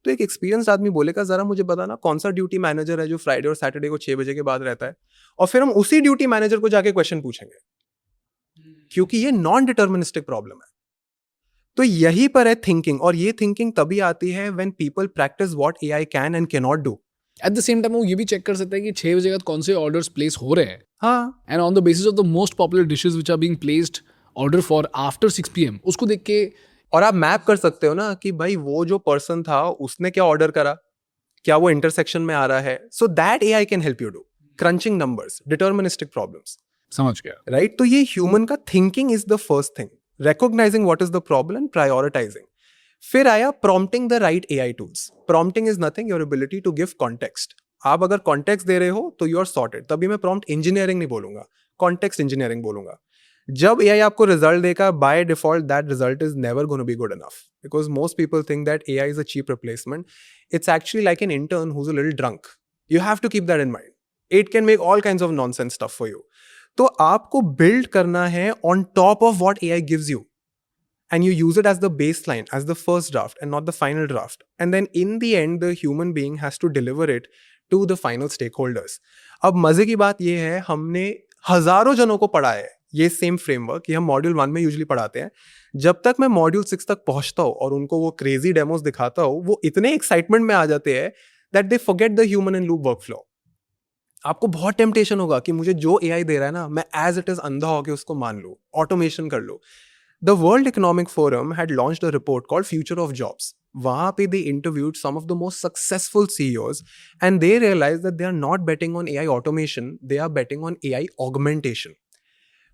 तो एक एक्सपीरियंस आदमी बोलेगा जरा मुझे बताना कौन सा ड्यूटी मैनेजर है जो फ्राइडे और सैटरडे को 6 बजे के बाद रहता है, और फिर हम उसी ड्यूटी मैनेजर को जाके क्वेश्चन पूछेंगे क्योंकि ये नॉन डिटर्मिनिस्टिक प्रॉब्लम है. तो यही पर है थिंकिंग, और ये थिंकिंग तभी आती है when people practice what AI can and can not do. At the same time वो ये भी चेक कर सकता है कि 6 बजे बाद कौन से ऑर्डर्स प्लेस हो रहे हैं, हाँ, and on the basis of the most popular dishes which are being placed order for after 6 PM, उसको देख के और आप मैप कर सकते हो ना कि भाई वो जो पर्सन था उसने क्या ऑर्डर करा, क्या वो इंटरसेक्शन में आ रहा है. So that AI can help you do crunching numbers, deterministic problems, समझ गया. राइट. तो ये ह्यूमन का thinking is the first thing, recognising what is the problem and prioritising. फिर आया prompting the right AI tools. Prompting is nothing your ability to give context. आप अगर context दे रहे हो तो यू आर सॉर्टेड. तभी मैं प्रॉम्प्ट इंजीनियरिंग नहीं बोलूंगा, कॉन्टेक्स्ट इंजीनियरिंग बोलूंगा. जब AI आपको रिजल्ट देगा by default that result is never gonna be good enough because most people think that AI is a cheap replacement. It's actually like an intern who is a little drunk. You have to keep that in mind. It can make all kinds of nonsense stuff for you. तो आपको build करना है on top of what AI gives you, and you use it as the baseline, as the first draft and not the final draft. And then in the end, the human being has to deliver it to the final stakeholders. अब मजे की बात ये है, हमने हजारों जनों को पढ़ा है ये सेम फ्रेमवर्क कि हम मॉड्यूल 1 में यूजुअली पढ़ाते हैं. जब तक मैं मॉड्यूल 6 तक पहुंचता हूँ और उनको वो क्रेजी डेमोस दिखाता हूँ, वो इतने एक्साइटमेंट में आ जाते हैं that they forget the human in loop workflow. आपको बहुत टेम्पटेशन होगा कि मुझे जो AI दे रहा है ना, मैं एज इट इज अंधा होकर उसको मान लूँ, ऑटोमेशन कर लूँ. The World Economic Forum had launched a report called Future of Jobs. वहाँ पे they interviewed some of the most successful CEOs and they realized that they are not betting on AI automation, they are betting on AI augmentation,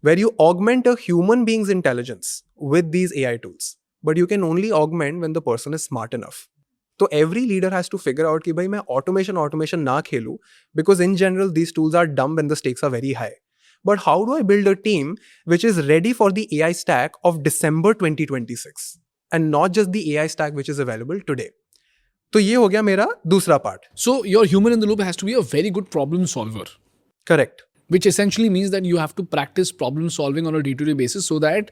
where you augment a human being's intelligence with these AI tools, but you can only augment when the person is smart enough. So every leader has to figure out कि भाई मैं automation ना खेलूँ because in general these tools are dumb when the stakes are very high. But how do I build a team which is ready for the AI stack of December 2026 and not just the AI stack which is available today? तो ये हो गया मेरा दूसरा part. So your human in the loop has to be a very good problem solver, correct. which essentially means that you have to practice problem solving on a day-to-day basis so that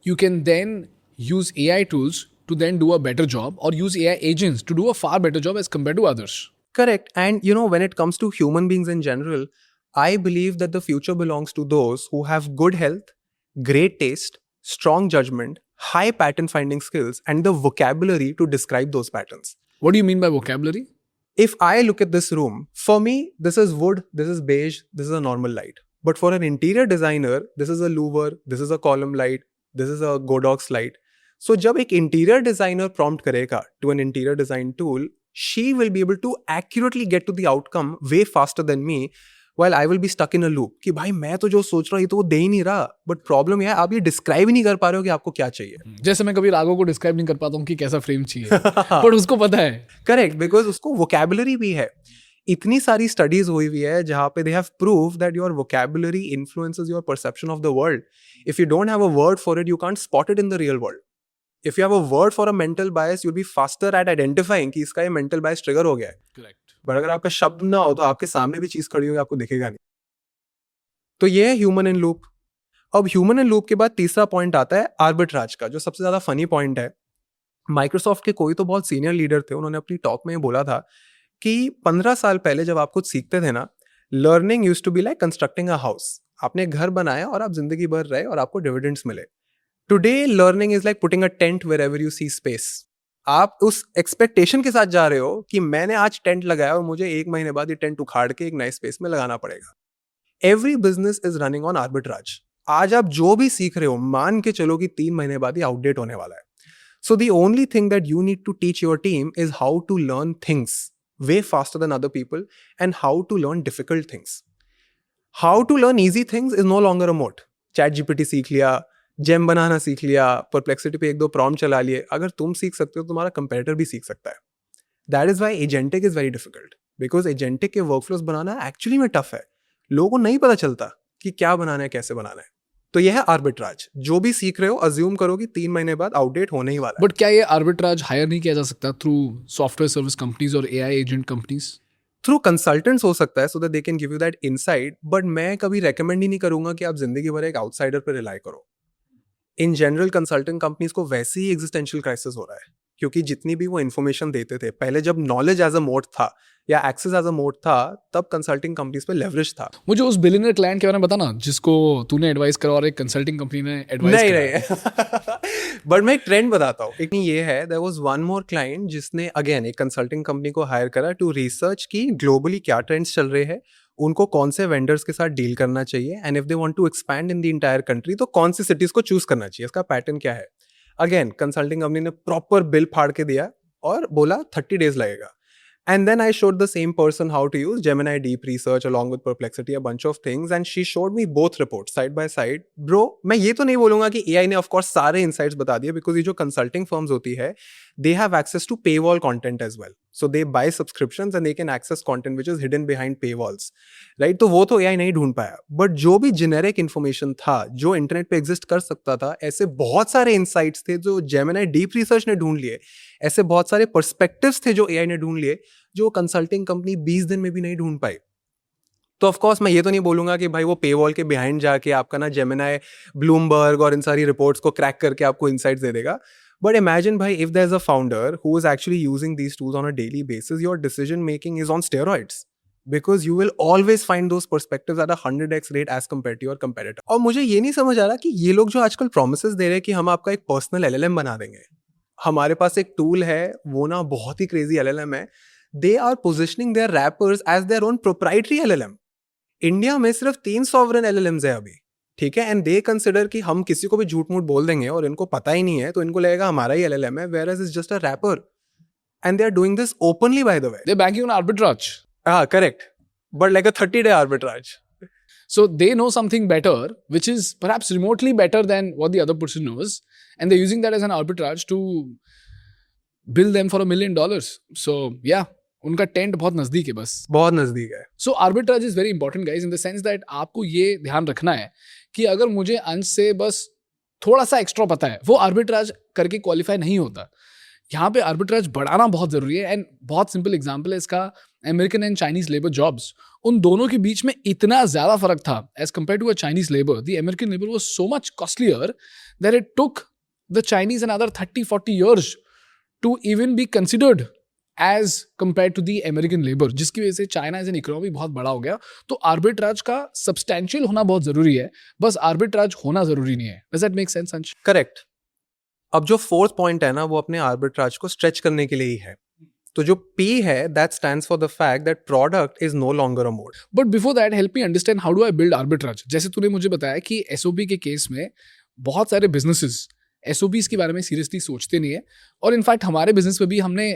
you can then use AI tools to then do a better job, or use AI agents to do a far better job as compared to others. Correct. And you know, when it comes to human beings in general, I believe that the future belongs to those who have good health, great taste, strong judgment, high pattern finding skills, and the vocabulary to describe those patterns. What do you mean by vocabulary? If I look at this room, for me, this is wood, this is beige, this is a normal light. But for an interior designer, this is a louver, this is a column light, this is a Godox light. So जब एक interior designer prompt करेगा to an interior design tool, she will be able to accurately get to the outcome way faster than me, while I will be stuck in a loop कि भाई मैं तो जो सोच रहा हूँ ये तो वो दे ही नहीं रहा. बट प्रॉब्लम यह है आप ये डिस्क्राइब ही नहीं कर पा रहे हो कि आपको क्या चाहिए. जैसे मैं कभी राघव को डिस्क्राइब नहीं कर पाता हूँ कि कैसा फ्रेम चाहिए, पर उसको पता है. करेक्ट, बिकॉज उसको वोकैबुलरी भी है. इतनी सारी स्टडीज हुई हुई है जहाँ पे they have prove that your vocabulary influences your perception of the world. If you don't have a word for it, you can't spot it in the real world. If you have a word for a mental bias, you will be faster at identifying कि इसका ये mental बायस trigger हो गया है. Correct. But अगर आपका शब्द ना हो तो आपके सामने भी चीज खड़ी होगी, आपको दिखेगा नहीं. तो ये है ह्यूमन इन लूप. अब ह्यूमन इन लूप के बाद तीसरा पॉइंट आता है आर्बिट्राज का, जो सबसे ज्यादा फनी पॉइंट है. माइक्रोसॉफ्ट के कोई तो बहुत सीनियर लीडर थे, उन्होंने अपनी टॉक में बोला था कि 15 साल पहले जब आप कुछ सीखते थे ना, learning used to be like constructing a house. आपने घर बनाया और आप जिंदगी भर रहे और आपको डिविडेंड्स मिले. Today learning is like putting a tent wherever you see space. आप उस एक्सपेक्टेशन के साथ जा रहे हो कि मैंने आज टेंट लगाया और मुझे 1 महीने बाद ये टेंट उखाड़ के एक नए स्पेस में लगाना पड़ेगा. Every business is running on arbitrage. आज आप जो भी सीख रहे हो मान के चलो कि 3 महीने बाद ये आउटडेट होने वाला है. So the only thing that you need to teach your team is how to learn things way faster than other people and how to learn difficult things. How to learn easy things is no longer a moat. ChatGPT सीख लिया, GeM बनाना सीख लिया, perplexity पे 1-2 prompt चला लिए. अगर तुम सीख सकते हो तो तुम्हारा कंपेटिटर भी सीख सकता है. That is why agentic is very difficult. Because agentic के workflows बनाना एक्चुअली में टफ है. लोगों को नहीं पता चलता कि क्या बनाना है, कैसे बनाना है. तो यह है आर्बिट्राज. जो भी सीख रहे हो अज्यूम करो कि 3 महीने बाद आउटडेट होने ही वाला है. बट क्या ये आर्बिट्राज हायर नहीं किया जा सकता थ्रू सॉफ्टवेयर सर्विस कंपनीज और AI agent companies? Through consultants हो सकता है, so that they can give you that insight. But मैं कभी रेकमेंड ही नहीं करूंगा कि आप जिंदगी भर एक आउटसाइडर पर रिलाई करो. इन जनरल कंसल्टिंग कंपनीज को वैसे ही एग्जिस्टेंशियल क्राइसिस हो रहा है, क्योंकि जितनी भी वो इन्फॉर्मेशन देते थे पहले, जब नॉलेज एज अ मोड था या एक्सेस एज अ मोड था, तब कंसल्टिंग कंपनीज पे लेवरेज था. मुझे उस बिलियनर क्लाइंट के बारे में बताना जिसको तूने एडवाइस करा और एक कंसल्टिंग कंपनी ने एडवाइस नहीं बट मैं एक ट्रेंड बताता हूँ. एक ये है, there was one more client जिसने अगेन एक कंसल्टिंग कंपनी को हायर करा टू रिसर्च की ग्लोबली क्या ट्रेंड्स चल रहे हैं, उनको कौन से वेंडर्स के साथ डील करना चाहिए, and if they want to expand in the entire country तो कौन सी सिटीज को चूज करना चाहिए, इसका पैटर्न क्या है. अगेन कंसल्टिंग कंपनी ने प्रॉपर बिल फाड़ के दिया और बोला 30 days लगेगा. And then I showed the same person how to use Gemini Deep Research along with Perplexity, a bunch of things, and she showed me both reports side by side. Bro, मैं ये तो नहीं बोलूँगा कि AI ने of course सारे insights बता दिए, because ये जो consulting firms होती है, they have access to paywall content as well. So they buy subscriptions and they can access content which is hidden behind paywalls, right? तो वो तो AI नहीं ढूंढ पाया. But जो भी generic information था, जो इंटरनेट पे exist कर सकता था, ऐसे बहुत सारे insights थे जो Gemini Deep Research ने ढूंढ लिए, ऐसे बहुत सारे perspectives थे जो AI ने ढूंढ लिए, जो कंसल्टिंग कंपनी 20 दिन में भी नहीं ढूंढ पाई. तो ऑफ कोर्स मैं ये तो नहीं बोलूंगा कि भाई वो पेवॉल के बिहाइंड जाके आपका ना जेमिनाई, ब्लूमबर्ग और इन सारी रिपोर्ट्स को क्रैक करके आपको इनसाइट्स दे देगा. बट इमेजिन भाई, if there is a founder who is actually using these tools on a daily basis, your decision making is on steroids, because you will always find those perspectives at a 100x rate as compared to your competitor. और मुझे ये नहीं समझ आ रहा कि ये लोग जो आजकल promises दे रहे हैं कि हम आपका एक पर्सनल LLM बना देंगे. हमारे पास एक टूल है, वो ना बहुत ही क्रेजी LLM है. They are positioning their wrappers as their own proprietary LLM. India में सिर्फ 3 sovereign LLMs है अभी, ठीक है, एंड दे कंसिडर कि हम किसी को भी झूठ मूठ बोल देंगे और इनको पता ही नहीं है तो इनको लगेगा हमारा ही LLM है, whereas it's just a wrapper. And they are doing this openly, by the way. They're banking on arbitrage. Correct. But like a 30-day arbitrage. So they know something better, which is perhaps remotely better than what the other person knows, and they're using that as an arbitrage to bill them for $1 million. So yeah, उनका tent बहुत नजदीक है, बस बहुत नजदीक है. So arbitrage is very important guys, in the sense that आपको ये ध्यान रखना है कि अगर मुझे अंश से बस थोड़ा सा एक्स्ट्रा पता है, वो आर्बिट्राज करके क्वालिफाई नहीं होता. यहाँ पे आर्बिट्राज बढ़ाना बहुत जरूरी है. एंड बहुत सिंपल एग्जांपल है इसका, American and Chinese labour jobs, उन दोनों के बीच में इतना ज्यादा फर्क था as compare to a Chinese labour. The American labour was so much costlier that it took the Chinese and other 30-40 years to even be considered as compare to the American labour, जिसकी वजह से China as an economy बहुत बड़ा हो गया. तो arbitrage का substantial होना बहुत जरूरी है, बस आर्बिट्राज होना जरूरी नहीं है. डज दैट मेक सेंस अंश? करेक्ट. अब जो 4th पॉइंट है ना, वो अपने आर्बिट्राज को स्ट्रेच करने के लिए ही है. तो जो P है, that stands for the fact that product is no longer a moat. But before that help me understand how do I build arbitrage. जैसे तूने मुझे बताया कि एसओबी के केस में बहुत सारे बिजनेसेस एसओबीज के बारे में सीरियसली सोचते नहीं है, और इनफैक्ट हमारे बिजनेस में भी हमने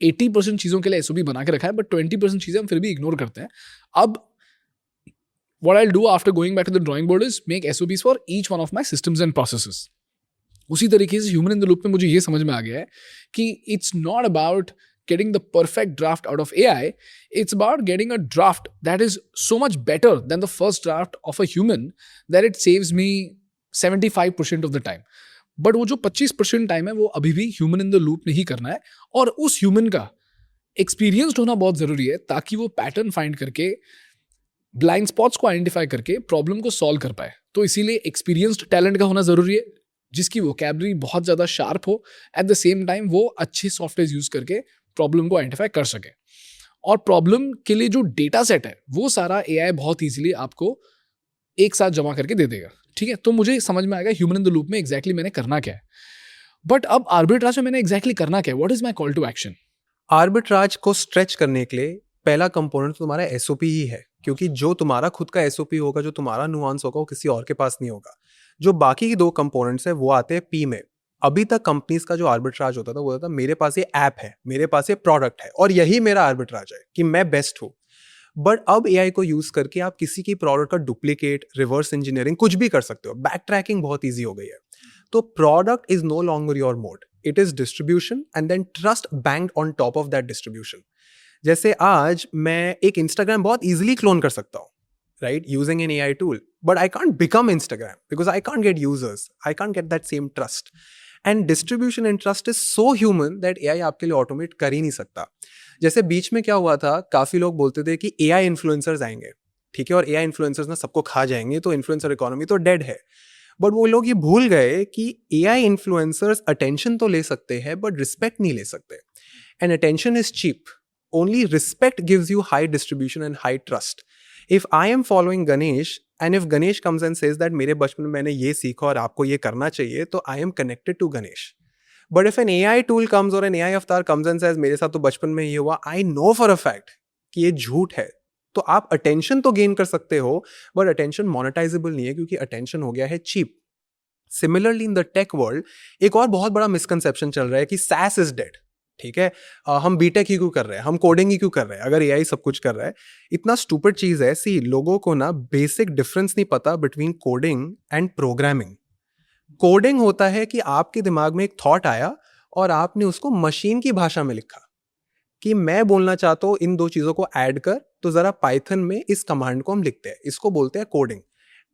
80% चीज़ों के लिए एसओबी बना के रखा है, बट 20% चीज़ें हम फिर भी इग्नोर करते हैं. अब what I'll do after going back to the drawing board is make SOPs for each one of my systems and processes. उसी तरीके से ह्यूमन इन द लूप में मुझे ये समझ में आ गया है कि it's not about getting the perfect draft out of AI, it's about getting a draft that is so much better than the first draft of a human that it saves me 75% of the time. But वो जो 25% time है वो अभी भी human in the loop में ही करना है, और उस ह्यूमन का एक्सपीरियंस्ड होना बहुत जरूरी है ताकि वो पैटर्न फाइंड करके ब्लाइंड स्पॉट्स को आइडेंटिफाई करके प्रॉब्लम को सॉल्व कर पाए. तो इसीलिए एक्सपीरियंस्ड टैलेंट का होना जरूरी है, जिसकी वोकैबुलरी बहुत ज़्यादा शार्प हो, एट द सेम टाइम वो अच्छे सॉफ्टवेयर यूज करके प्रॉब्लम को आइडेंटिफाई कर सके. और प्रॉब्लम के लिए जो डेटा सेट है वो सारा AI बहुत ईजिली आपको एक साथ जमा करके दे देगा. ठीक है, तो मुझे समझ में आएगा ह्यूमन इन द लूप में एग्जैक्टली मैंने करना क्या है. बट अब आर्बिट्राज में मैंने एग्जैक्टली करना क्या है? What is my call to action? Arbitrage को स्ट्रेच करने के लिए पहला कंपोनेंट तुम्हारा एसओपी ही है, क्योंकि जो तुम्हारा खुद का एसओपी होगा, जो तुम्हारा नुआंस होगा, वो किसी और के पास नहीं होगा. जो बाकी के 2 कंपोनेंट्स है वो आते हैं पी में. अभी तक कंपनीज का जो आर्बिट्राज होता था वो होता था मेरे पास ये ऐप है, मेरे पास ये प्रोडक्ट है और यही मेरा आर्बिट्राज है कि मैं बेस्ट हूँ. बट अब एआई को यूज करके आप किसी की प्रोडक्ट का डुप्लीकेट, रिवर्स इंजीनियरिंग कुछ भी कर सकते हो. बैक ट्रैकिंग बहुत ईजी हो गई है. तो product is no longer your moat, it is distribution and then trust banked on top of that distribution. जैसे आज मैं एक इंस्टाग्राम बहुत इजीली क्लोन कर सकता हूँ, right, using an AI tool, but I can't become Instagram because I can't get users, I can't get that same trust. And distribution and trust is so human that AI आपके लिए automate कर ही नहीं सकता. जैसे बीच में क्या हुआ था, काफ़ी लोग बोलते थे कि AI इन्फ्लुएंसर्स आएंगे, ठीक है, और AI इन्फ्लुएंसर्स ना सबको खा जाएंगे, तो इन्फ्लुएंसर इकोनॉमी तो डेड है. बट वो लोग ये भूल गए कि AI इन्फ्लुएंसर्स अटेंशन तो ले सकते हैं बट रिस्पेक्ट नहीं ले सकते. And attention is cheap, only respect gives you high distribution and high trust. If I am following Ganesh and if Ganesh comes and says that मेरे बचपन में मैंने ये सीखा और आपको ये करना चाहिए, तो I am connected to Ganesh. But if an AI tool comes or an AI अवतार comes and says मेरे साथ तो बचपन में ये हुआ, I know for a fact कि ये झूठ है. तो आप अटेंशन तो गेन कर सकते हो बट अटेंशन मोनेटाइजेबल नहीं है, क्योंकि अटेंशन हो गया है cheap. Similarly in the tech world एक और बहुत बड़ा मिसकंसेप्शन चल रहा है कि SaaS इज डेड. ठीक है, हम बीटेक ही क्यों कर रहे हैं, हम कोडिंग ही क्यों कर रहे हैं अगर एआई सब कुछ कर रहा है. इतना स्टूपिड चीज है. सी, लोगों को ना बेसिक डिफरेंस नहीं पता between coding and programming. Coding होता है कि आपके दिमाग में एक थॉट आया और आपने उसको मशीन की भाषा में लिखा कि मैं बोलना चाहता हूँ इन 2 चीजों को ऐड कर, तो जरा पाइथन में इस कमांड को हम लिखते हैं, इसको बोलते हैं कोडिंग.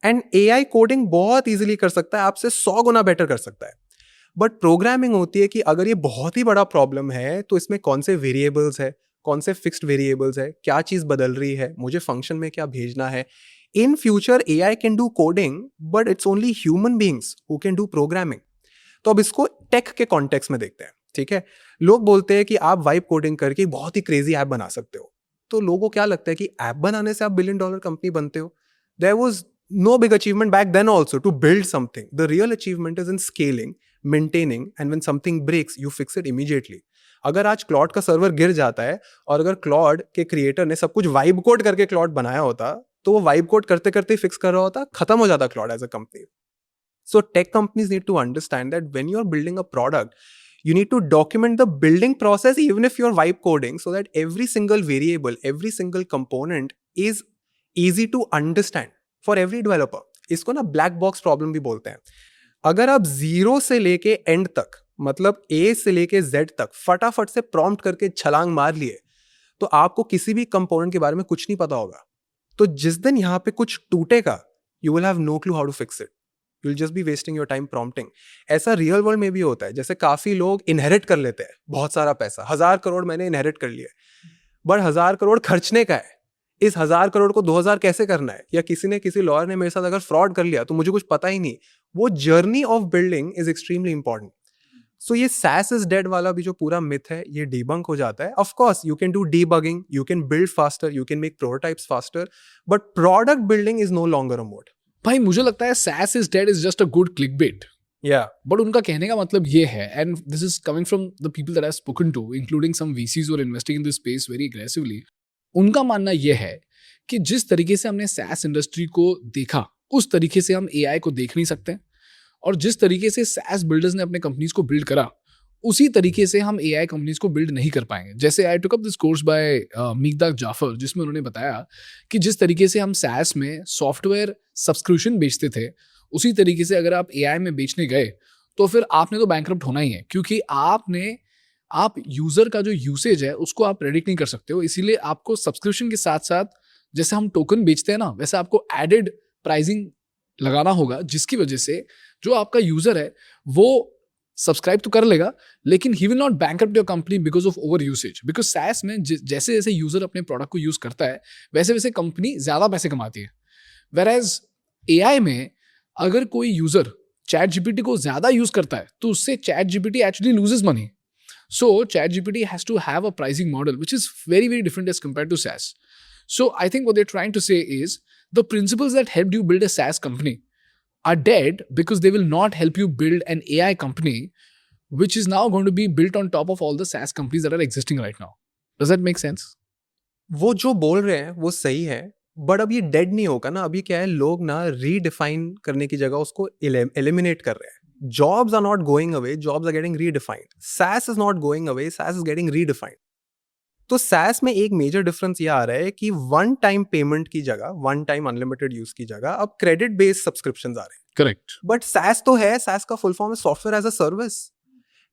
एंड एआई कोडिंग बहुत इजीली कर सकता है, आपसे 100 गुना बेटर कर सकता है. बट प्रोग्रामिंग होती है कि अगर ये बहुत ही बड़ा प्रॉब्लम है तो इसमें कौन से वेरिएबल्स है, कौन से फिक्स्ड वेरिएबल्स है, क्या चीज़ बदल रही है, मुझे फंक्शन में क्या भेजना है. In future AI can do coding but it's only human beings who can do programming. तो अब इसको टेक के कॉन्टेक्स्ट में देखते हैं. ठीक है, लोग बोलते हैं कि आप वाइब कोडिंग करके बहुत ही क्रेजी ऐप बना सकते हो. तो लोगों को क्या लगता है कि ऐप बनाने से आप $1 बिलियन कंपनी बनते हो. There was no big achievement back then also to build something. The real achievement is in scaling, maintaining, and when something breaks, you fix it immediately. अगर आज क्लॉड का सर्वर गिर जाता है और अगर क्लॉड के क्रिएटर ने सब कुछ वाइब कोड करके क्लॉड बनाया होता, तो वो वाइब कोड करते करते फिक्स कर रहा होता, खत्म हो जाता Claude as a company. So tech companies need to understand that when you're building a product, you need to document the building process even if you're vibe coding, so that every single variable, every single component is easy to understand for every developer. इसको ना black box problem भी बोलते हैं. अगर आप 0 से लेके and तक, मतलब A से लेके Z तक फटाफट से प्रॉम्प्ट करके छलांग मार लिए, तो आपको किसी भी कंपोनेंट के बारे में कुछ नहीं पता होगा. तो जिस दिन यहाँ पे कुछ टूटेगा, you will have no clue how to fix it. You'll just be wasting your time prompting. ऐसा रियल वर्ल्ड में भी होता है. जैसे काफी लोग इनहेरिट कर लेते हैं बहुत सारा पैसा, 1000 करोड़ मैंने इनहेरिट कर लिया, बट 1000 करोड़ खर्चने का है. इस 1000 करोड़ को 2000 कैसे करना है, या किसी ने, किसी लॉयर ने मेरे साथ अगर फ्रॉड कर लिया तो मुझे कुछ पता ही नहीं. वो journey of building is extremely important. So ये SaaS इज डेड वाला भी जो पूरा मिथ है, ये डीबंक हो जाता है. Of course you can do debugging, you can build faster, you can make prototypes faster, but product building is no longer a moat. भाई मुझे लगता है SaaS is dead is just a good clickbait. Yeah. But उनका कहने का मतलब ये है, and this is coming from the people that I have spoken to, including some VCs who are investing in this space very aggressively. उनका मानना ये है कि जिस तरीके से हमने SaaS इंडस्ट्री को देखा, उस तरीके से हम AI को देख नहीं सकते, और जिस तरीके से SaaS बिल्डर्स ने अपने कंपनीज को बिल्ड करा, उसी तरीके से हम AI कंपनीज को बिल्ड नहीं कर पाएंगे. जैसे I took up this course by Miqdar Jafar, जिसमें उन्होंने बताया कि जिस तरीके से हम SaaS में सॉफ्टवेयर सब्सक्रिप्शन बेचते थे, उसी तरीके से अगर आप AI में बेचने गए तो फिर आपने तो बैंकरप्ट होना ही है, क्योंकि आप यूजर का जो यूसेज है उसको आप प्रेडिक्ट नहीं कर सकते हो. इसीलिए आपको सब्सक्रिप्शन के साथ साथ, जैसे हम टोकन बेचते हैं ना, वैसे आपको एडेड प्राइसिंग लगाना होगा, जिसकी वजह से जो आपका यूजर है वो सब्सक्राइब तो कर लेगा, लेकिन he will not bankrupt your company because of over usage. Because SaaS में जैसे जैसे यूजर अपने प्रोडक्ट को यूज करता है, वैसे वैसे कंपनी ज्यादा पैसे कमाती है. वेराज AI में अगर कोई यूजर ChatGPT को ज्यादा यूज करता है, तो उससे ChatGPT actually loses money. So ChatGPT has to have a pricing model which is very, very different as compared to SaaS. So I think what they're trying to say is the principles that helped you build a SaaS company are dead because they will not help you build an AI company which is now going to be built on top of all the SaaS companies that are existing right now. Does that make sense? वो जो बोल रहे हैं वो सही है, but अब ये डेड नहीं होगा ना. अभी क्या है, लोग ना रीडिफाइन करने की जगह उसको एलिमिनेट कर रहे हैं. Jobs are not going away, jobs are getting redefined. SaaS is not going away, SaaS is getting redefined. तो SaaS में एक मेजर डिफरेंस ये आ रहा है कि वन टाइम पेमेंट की जगह, वन टाइम अनलिमिटेड यूज की जगह अब क्रेडिट बेस्ड सब्सक्रिप्शन आ रहे हैं. Correct. बट SaaS तो है, SaaS का फुल फॉर्म है software as a service.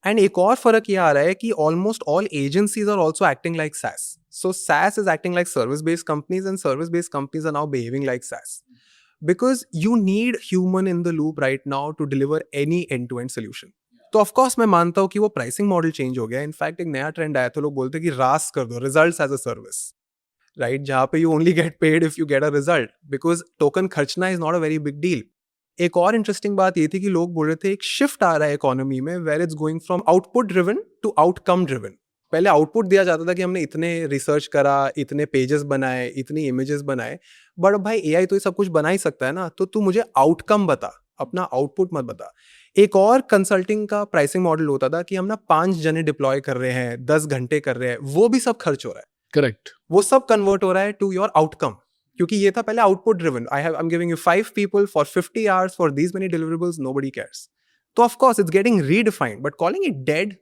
And एक और फर्क ये आ रहा है कि almost all agencies are also acting like SaaS. So SaaS is acting like service-based companies, and service-based companies are now behaving like SaaS. Because you need human in the loop right now to deliver any end-to-end solution. तो of course मैं मानता हूँ कि वो pricing model change हो गया. In fact एक नया ट्रेंड आया तो लोग बोलते हैं कि रास कर दो, results as a service, right, जहाँ पे you only get paid if you get a result, because token खर्चना is not a very big deal. एक और इंटरेस्टिंग बात ये थी कि लोग बोल रहे थे एक शिफ्ट आ रहा है इकोनॉमी में where it's going from output driven to outcome driven. पहले आउटपुट दिया जाता था कि हमने इतने रिसर्च करा, इतने पेजेस बनाए, इतनी इमेजेस बनाए, बट भाई एआई तो ये सब कुछ बना ही सकता है ना, तो तू मुझे आउटकम बता, अपना आउटपुट मत बता. एक और कंसल्टिंग का प्राइसिंग मॉडल होता था कि हम ना 5 जने डिप्लॉय कर रहे हैं, 10 घंटे कर रहे हैं, वो भी सब खर्च हो रहा है. Correct. वो सब कन्वर्ट हो रहा है टू योर आउटकम, क्योंकि ये था पहले output driven. I am giving you 5 people for 50 hours for these many deliverables, nobody cares. तो of course it's getting redefined, but calling it dead,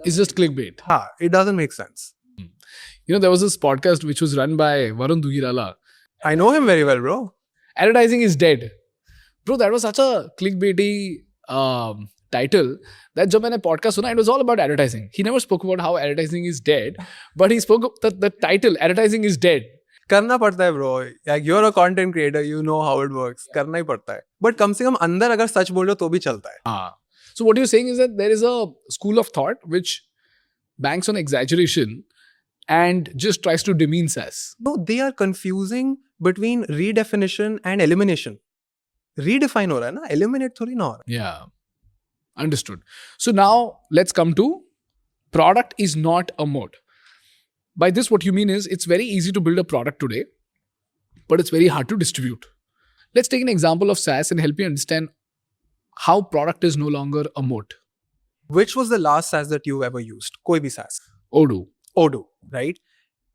It's just clickbait. it doesn't make sense. You know, there was this podcast which was run by Varun Dugirala. I know him very well, bro. Advertising is dead. Bro, that was such a clickbaity title that जब मैंने podcast सुना, it was all about advertising. He never spoke about how advertising is dead, but he spoke the title, advertising is dead. करना पड़ता है bro, like you're a content creator, you know how it works. करना ही पड़ता है, but कम से कम अंदर अगर सच बोल रहे हो तो भी चलता है. So what you're saying is that there is a school of thought which banks on exaggeration and just tries to demean SaaS. No, they are confusing between redefinition and elimination. Redefine हो रहा है ना, eliminate थोड़ी ना हो रहा है. Yeah. Understood. So now let's come to product is not a mode. By this, what you mean is it's very easy to build a product today, but it's very hard to distribute. Let's take an example of SaaS and help you understand how product is no longer a mode. Which was the last SaaS that you've ever used? कोई भी SaaS. Odoo. Right?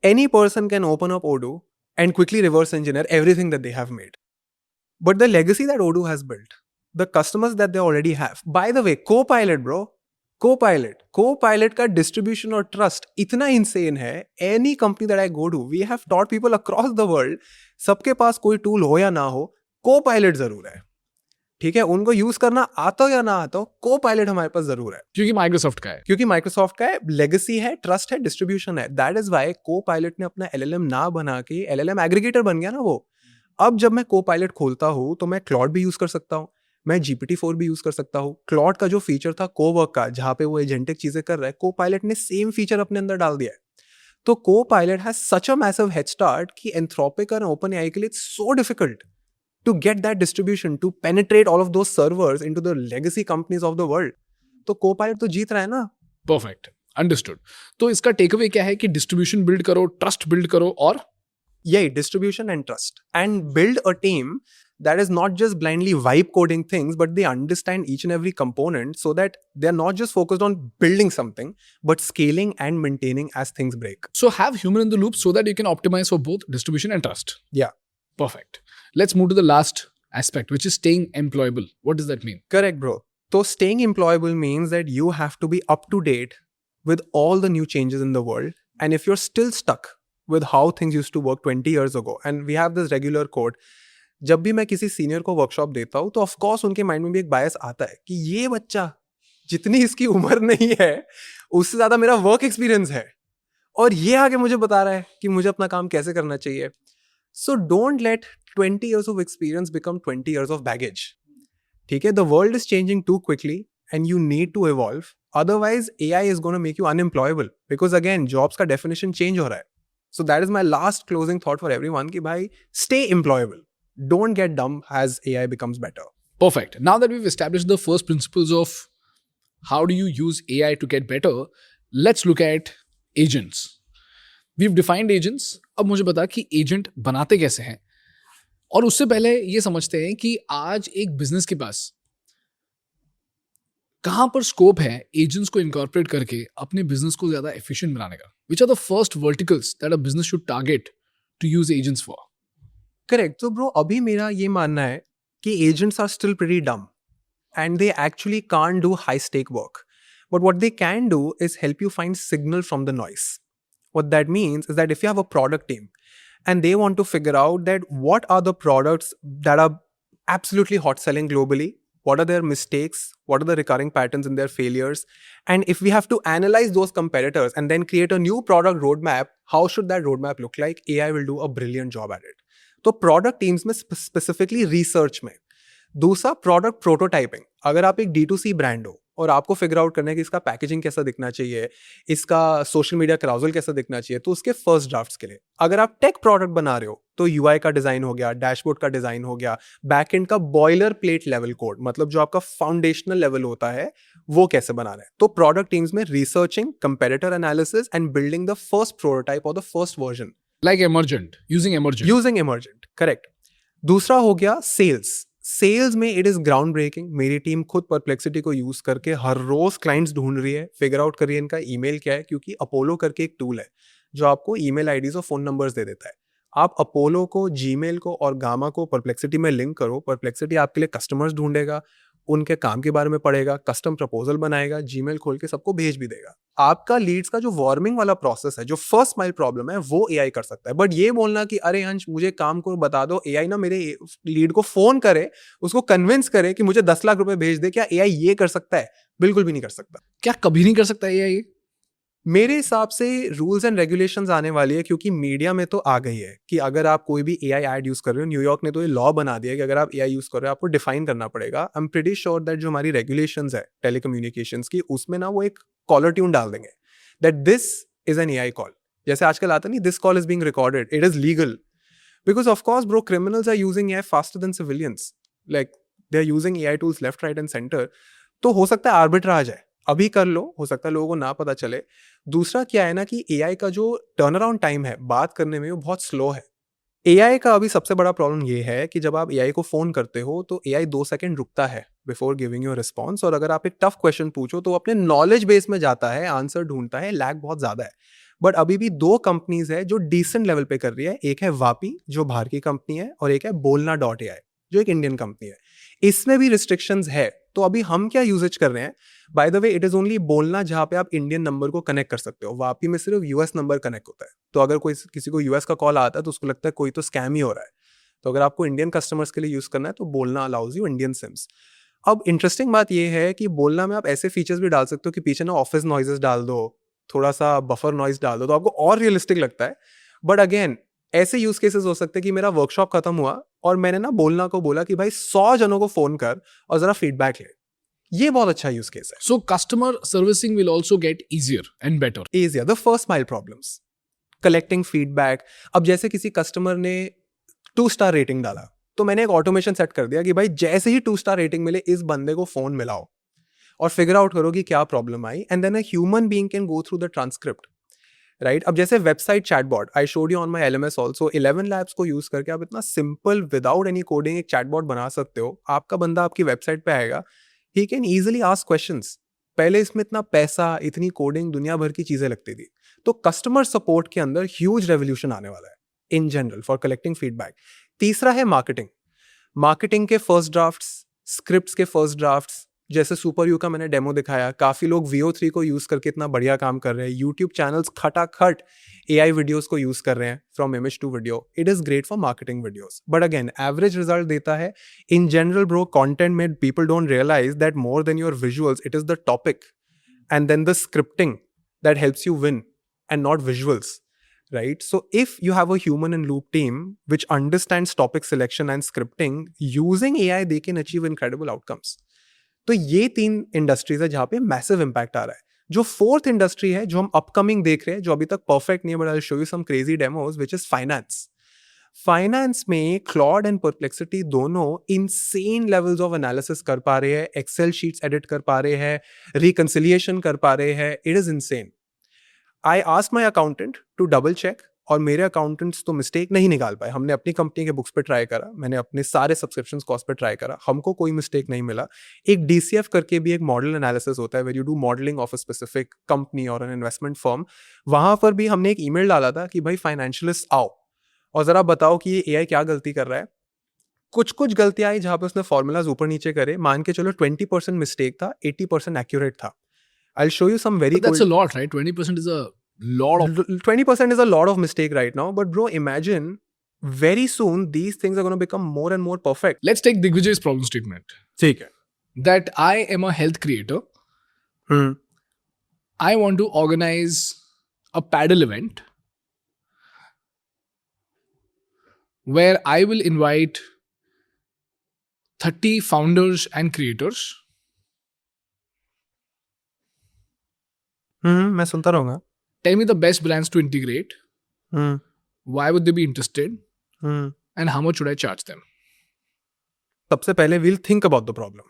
Any person can open up Odoo and quickly reverse engineer everything that they have made. But the legacy that Odoo has built, the customers that they already have. By the way, Copilot, bro. Copilot का distribution और trust इतना insane है. Any company that I go to, we have taught people across the world, सबके पास कोई tool हो या ना हो, Copilot जरूर है. ठीक है, उनको यूज करना आता हो या ना आता हो, Copilot हमारे पास जरूर है. क्योंकि माइक्रोसॉफ्ट का है. क्योंकि माइक्रोसॉफ्ट का है, लेगेसी है, ट्रस्ट है, डिस्ट्रीब्यूशन है. दैट इज वाई Copilot ने अपना LLM ना बना के LLM एग्रीगेटर बन गया ना वो. अब जब मैं Copilot खोलता हूँ तो मैं Claude भी यूज कर सकता हूँ, मैं GPT-4 भी यूज कर सकता हूँ. Claude का जो फीचर था कोवर्क का, जहाँ पे वो एजेंटिक चीजें कर रहा है, Copilot ने सेम फीचर अपने अंदर डाल दिया है. तो Copilot has such a massive head start कि Anthropic और OpenAI के लिए it's so difficult to get that distribution, to penetrate all of those servers into the legacy companies of the world. तो Copilot तो जीत रहा है ना. Perfect. Understood. तो इसका टेकअवे क्या है कि डिस्ट्रीब्यूशन बिल्ड करो, ट्रस्ट बिल्ड करो और यही distribution and trust, and build a team that is not just blindly vibe coding things, but they understand each and every component so that they are not just focused on building something, but scaling and maintaining as things break. so have human in the loop so that you can optimize for both distribution and trust. Yeah. Perfect. Let's move to the last aspect, which is staying employable. What does that mean? Correct, bro. So staying employable means that you have to be up to date with all the new changes in the world. And if you're still stuck with how things used to work 20 years ago, and we have this regular quote, जब भी मैं किसी senior को workshop देता हूँ तो of course उनके mind में भी एक बायस आता है कि ये बच्चा, जितनी इसकी उम्र नहीं है उससे ज़्यादा मेरा वर्क एक्सपीरियंस है, और ये आगे मुझे बता रहा है कि मुझे अपना काम कैसे करना चाहिए. So don't let 20 years of experience become 20 years of baggage. ठीक है, the world is changing too quickly and you need to evolve. Otherwise, AI is going to make you unemployable because again, jobs का definition change हो रहा है. So that is my last closing thought for everyone कि भाई stay employable. Don't get dumb as AI becomes better. Perfect. Now that we've established the first principles of how do you use AI to get better, let's look at agents. We've defined agents. अब मुझे बता कि agent बनाते कैसे हैं. और उससे पहले ये समझते हैं कि आज एक बिजनेस के पास कहाँ पर स्कोप है एजेंट्स को इनकॉर्पोरेट करके अपने बिजनेस को ज्यादा एफिशिएंट बनाने का. Which are the first verticals that a business should target to use agents for. Correct. तो ब्रो अभी मेरा ये मानना है कि agents are still pretty dumb and they actually can't do high stake work. But what they can do is help you find signal from the noise. What that means is that if you have a product team and they want to figure out that what are the products that are absolutely hot selling globally, what are their mistakes, what are the recurring patterns in their failures, and if we have to analyze those competitors and then create a new product roadmap, how should that roadmap look like? AI will do a brilliant job at it. तो product teams में specifically research में. दूसरा product prototyping. अगर आप एक D2C brand हो और आपको फिगर आउट करना है कि इसका पैकेजिंग कैसा दिखना चाहिए, इसका सोशल मीडिया क्राउजल कैसा दिखना चाहिए, तो उसके फर्स्ट ड्राफ्ट्स के लिए. अगर आप टेक प्रोडक्ट बना रहे हो तो UI का डिजाइन हो गया, डैशबोर्ड का डिजाइन हो गया, बैकएंड का बॉयलर प्लेट लेवल कोड, मतलब जो आपका फाउंडेशनल लेवल होता है वो कैसे बनाना है. तो प्रोडक्ट टीम्स में researching, competitor analysis and building the first prototype और the first version. Like Emergent, using Emergent, correct. दूसरा हो गया सेल्स में इट इज ग्राउंड ब्रेकिंग. मेरी टीम खुद परप्लेक्सिटी को यूज करके हर रोज क्लाइंट्स ढूंढ रही है, फिगर आउट कर रही है इनका ईमेल क्या है, क्योंकि अपोलो करके एक टूल है जो आपको ईमेल आईडीज और फोन नंबर्स दे देता है. आप अपोलो को, जीमेल को और गामा को परप्लेक्सिटी में लिंक करो. परप्लेक्सिटी आपके लिए कस्टमर्स ढूंढेगा, उनके काम के बारे में पढ़ेगा, कस्टम प्रपोजल बनाएगा, जीमेल खोल के सबको भेज भी देगा. आपका लीड्स का जो वार्मिंग वाला प्रोसेस है, जो फर्स्ट माइल प्रॉब्लम है, वो एआई कर सकता है. बट ये बोलना कि अरे अंश मुझे काम को बता दो, एआई ना मेरे लीड को फोन करे, उसको कन्विंस करे कि मुझे 10 लाख रुपए भेज दे, क्या एआई ये कर सकता है? बिल्कुल भी नहीं कर सकता. क्या कभी नहीं कर सकता ये? मेरे हिसाब से रूल्स एंड रेगुलेशंस आने वाली है, क्योंकि मीडिया में तो आ गई है कि अगर आप कोई भी एआई ऐड यूज कर रहे हो, न्यूयॉर्क ने तो ये लॉ बना दिया है कि अगर आप एआई यूज कर रहे हो आपको डिफाइन करना पड़ेगा. I am pretty sure that जो हमारी रेगुलेशंस है टेलीकम्युनिकेशंस की, उसमें ना वो एक कॉलर ट्यून डाल देंगे that this is an AI call. जैसे आजकल आता नहीं, this call is being recorded, it is legal. Because of course bro, criminals are using AI faster than civilians. Like they are using AI tools left, right and centre. तो हो सकता है arbitrage है, अभी कर लो, हो सकता है लोगों को ना पता चले. दूसरा क्या है ना कि एआई का जो टर्न अराउंड टाइम है बात करने में, वो बहुत स्लो है. एआई का अभी सबसे बड़ा प्रॉब्लम ये है कि जब आप एआई को फोन करते हो तो एआई 2 सेकंड रुकता है बिफोर गिविंग यू रिस्पॉन्स. और अगर आप एक टफ क्वेश्चन पूछो तो अपने नॉलेज बेस में जाता है, आंसर ढूंढता है, लैग बहुत ज्यादा है. बट अभी भी 2 कंपनीज है जो डिसेंट लेवल पे कर रही है. एक है वापी जो बाहर की कंपनी है, और एक है बोलना.ai जो एक इंडियन कंपनी है. इसमें भी रिस्ट्रिक्शंस है. तो अभी हम क्या यूजेज कर रहे हैं, by the way it is only बोलना जहां पे आप इंडियन नंबर को कनेक्ट कर सकते हो. वापी में सिर्फ यूएस नंबर कनेक्ट होता है. तो अगर कोई किसी को यूएस का कॉल आता है तो उसको लगता है कोई तो स्कैम ही हो रहा है. तो अगर आपको इंडियन कस्टमर्स के लिए यूज करना है तो बोलना अलाउज यू इंडियन सिम्स. अब इंटरेस्टिंग बात यह है कि बोलना में आप ऐसे फीचर्स भी डाल सकते हो कि पीछे ना ऑफिस नॉइजेस डाल दो, थोड़ा सा बफर नॉइज डाल दो, तो आपको और रियलिस्टिक लगता है. बट अगेन ऐसे यूज केसेस हो सकते हैं कि मेरा वर्कशॉप खत्म हुआ और मैंने ना बोलना को बोला कि भाई 100 जनों को फोन कर और जरा फीडबैक ले. ये बहुत अच्छा यूज केस है. So customer servicing will also get easier and better. Easier, the first mile problems, collecting feedback. अब जैसे किसी कस्टमर ने 2 स्टार रेटिंग डाला तो मैंने एक ऑटोमेशन सेट कर दिया कि भाई जैसे ही 2 स्टार रेटिंग मिले इस बंदे को फोन मिलाओ और फिगर आउट करो कि क्या प्रॉब्लम आई, and then a human being can go through the transcript. Right. अब जैसे website chatbot I showed you on my LMS also, 11 labs को यूज करके आप इतना सिंपल विदाउट एनी कोडिंग एक चैटबॉट बना सकते हो. आपका बंदा आपकी वेबसाइट पे आएगा, he can easily ask questions. पहले इसमें इतना पैसा, इतनी कोडिंग, दुनिया भर की चीजें लगती थी. तो कस्टमर सपोर्ट के अंदर ह्यूज रेवोल्यूशन आने वाला है in general for collecting feedback. तीसरा है मार्केटिंग के फर्स्ट ड्राफ्ट्स, स्क्रिप्ट्स के फर्स्ट ड्राफ्ट्स. जैसे सुपर यू का मैंने डेमो दिखाया, काफी लोग VO3 को यूज करके इतना बढ़िया काम कर रहे हैं. यूट्यूब चैनल्स खटाखट AI वीडियोस को यूज कर रहे हैं from image to video. It is great for marketing videos, but again average result देता है. इन जनरल ब्रो, कंटेंट में people don't realise that more than your visuals it is the topic and then the scripting that helps you win and not visuals. Right? So if you have a human in loop team which understands topic selection and scripting, using AI they can achieve incredible outcomes. तो ये 3 industries है जहां पे massive impact आ रहा है. जो 4th industry है जो हम अपकमिंग देख रहे हैं, जो अभी तक परफेक्ट नहीं है, but I will show you some crazy demos, which is finance में क्लॉड एंड परप्लेक्सिटी दोनों इनसेन लेवल्स ऑफ एनालिसिस कर पा रहे हैं, एक्सेल शीट्स एडिट कर पा रहे हैं, रिकंसिलिएशन कर पा रहे हैं. It is insane. I asked my accountant to double check और मेरे अकाउंटेंट्स तो मिस्टेक नहीं निकाल पाए. हमने अपनी कंपनी के बुक्स पे ट्राई करा, मैंने अपने सारे सब्सक्रिप्शन कॉस्ट पे ट्राई करा, हमको कोई मिस्टेक नहीं मिला. एक DCF करके भी एक मॉडल एनालिसिस होता है, where you do modelling of a specific company और एन इन्वेस्टमेंट फर्म. वहाँ पर भी हमने एक ईमेल डाला था कि भाई फाइनेंशियलिस्ट आओ और ज़रा बताओ कि ये AI क्या गलती कर रहा है. कुछ कुछ गलतियाँ आई जहाँ पे उसने फॉर्मूलाज ऊपर नीचे करे. मान के चलो 20% मिस्टेक था, 80% एक्यूरेट था. I'll show you some very But that's cool. a lot, right? 20% is a lot of. 20% is a lot of mistake right now, but bro, imagine very soon these things are going to become more and more perfect. Let's take Digvijay's problem statement ठीक है. that I am a health creator. Hmm. I want to organize a paddle event where I will invite 30 founders and creators. मैं सुनता रहूँगा. Tell me the best brands to integrate. Hmm. Why would they be interested? Hmm. And how much should I charge them? सबसे पहले we'll think about the problem.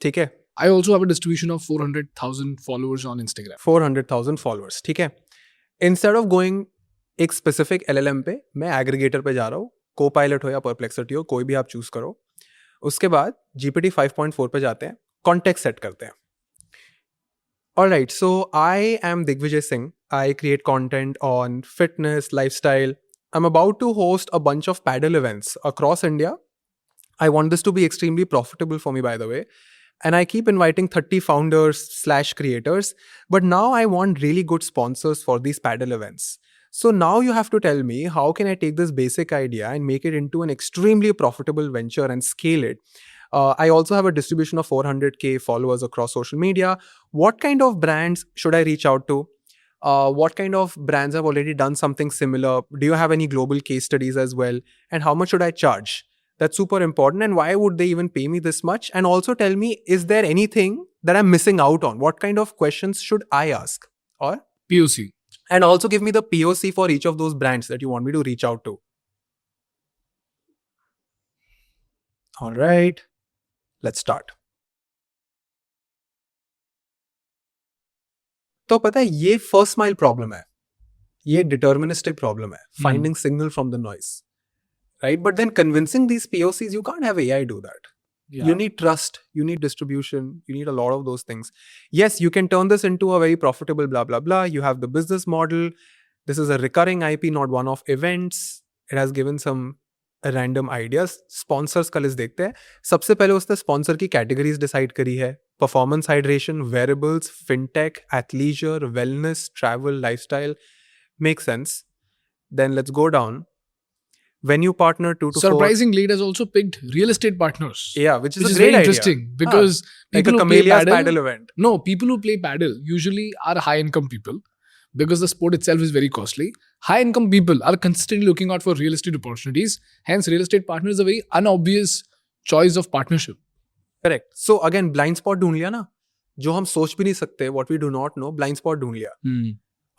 ठीक है. I also have a distribution of 400,000 followers on Instagram. 400,000 followers. ठीक है. Instead of going एक specific LLM पे, मैं aggregator पे जा रहा हूँ. Copilot हो या Perplexity हो, कोई भी आप चूज करो. उसके बाद GPT 5.4 पे जाते हैं, context set करते हैं. Alright, so I am Digvijay Singh. I create content on fitness, lifestyle. I'm about to host a bunch of paddle events across India. I want this to be extremely profitable for me, by the way. And I keep inviting 30 founders/creators. But now I want really good sponsors for these paddle events. So now you have to tell me, how can I take this basic idea and make it into an extremely profitable venture and scale it? I also have a distribution of 400K followers across social media. What kind of brands should I reach out to? What kind of brands have already done something similar? Do you have any global case studies as well? And how much should I charge? That's super important. And why would they even pay me this much? And also tell me, is there anything that I'm missing out on? What kind of questions should I ask? Or POC. and also give me the POC for each of those brands that you want me to reach out to. All right, let's start. तो पता है ये first mile problem है, ये deterministic problem है, finding signal from the noise, right? But then convincing these POCs, you can't have AI do that. Yeah. You need trust, you need distribution, you need a lot of those things. Yes, you can turn this into a very profitable blah blah blah. You have the business model. This is a recurring IP, not one-off events. It has given some random ideas. Sponsors का list देखते हैं. सबसे पहले उसने sponsor की categories decide करी है: performance hydration, wearables, fintech, athleisure, wellness, travel, lifestyle. Makes sense. Then let's go down. When you partner 2 to 4, Surprisingly, it has also picked real estate partners. yeah, which is a very great interesting idea. because Like a people who play Camellia's paddle, paddle event. no, people who play paddle usually are high income people because the sport itself is very costly. High income people are consistently looking out for real estate opportunities. Hence, real estate partner is a very unobvious choice of partnership. Correct. So again, blind spot ढूंढ लिया ना, जो हम सोच भी नहीं सकते, what we do not know, blind spot ढूंढ लिया.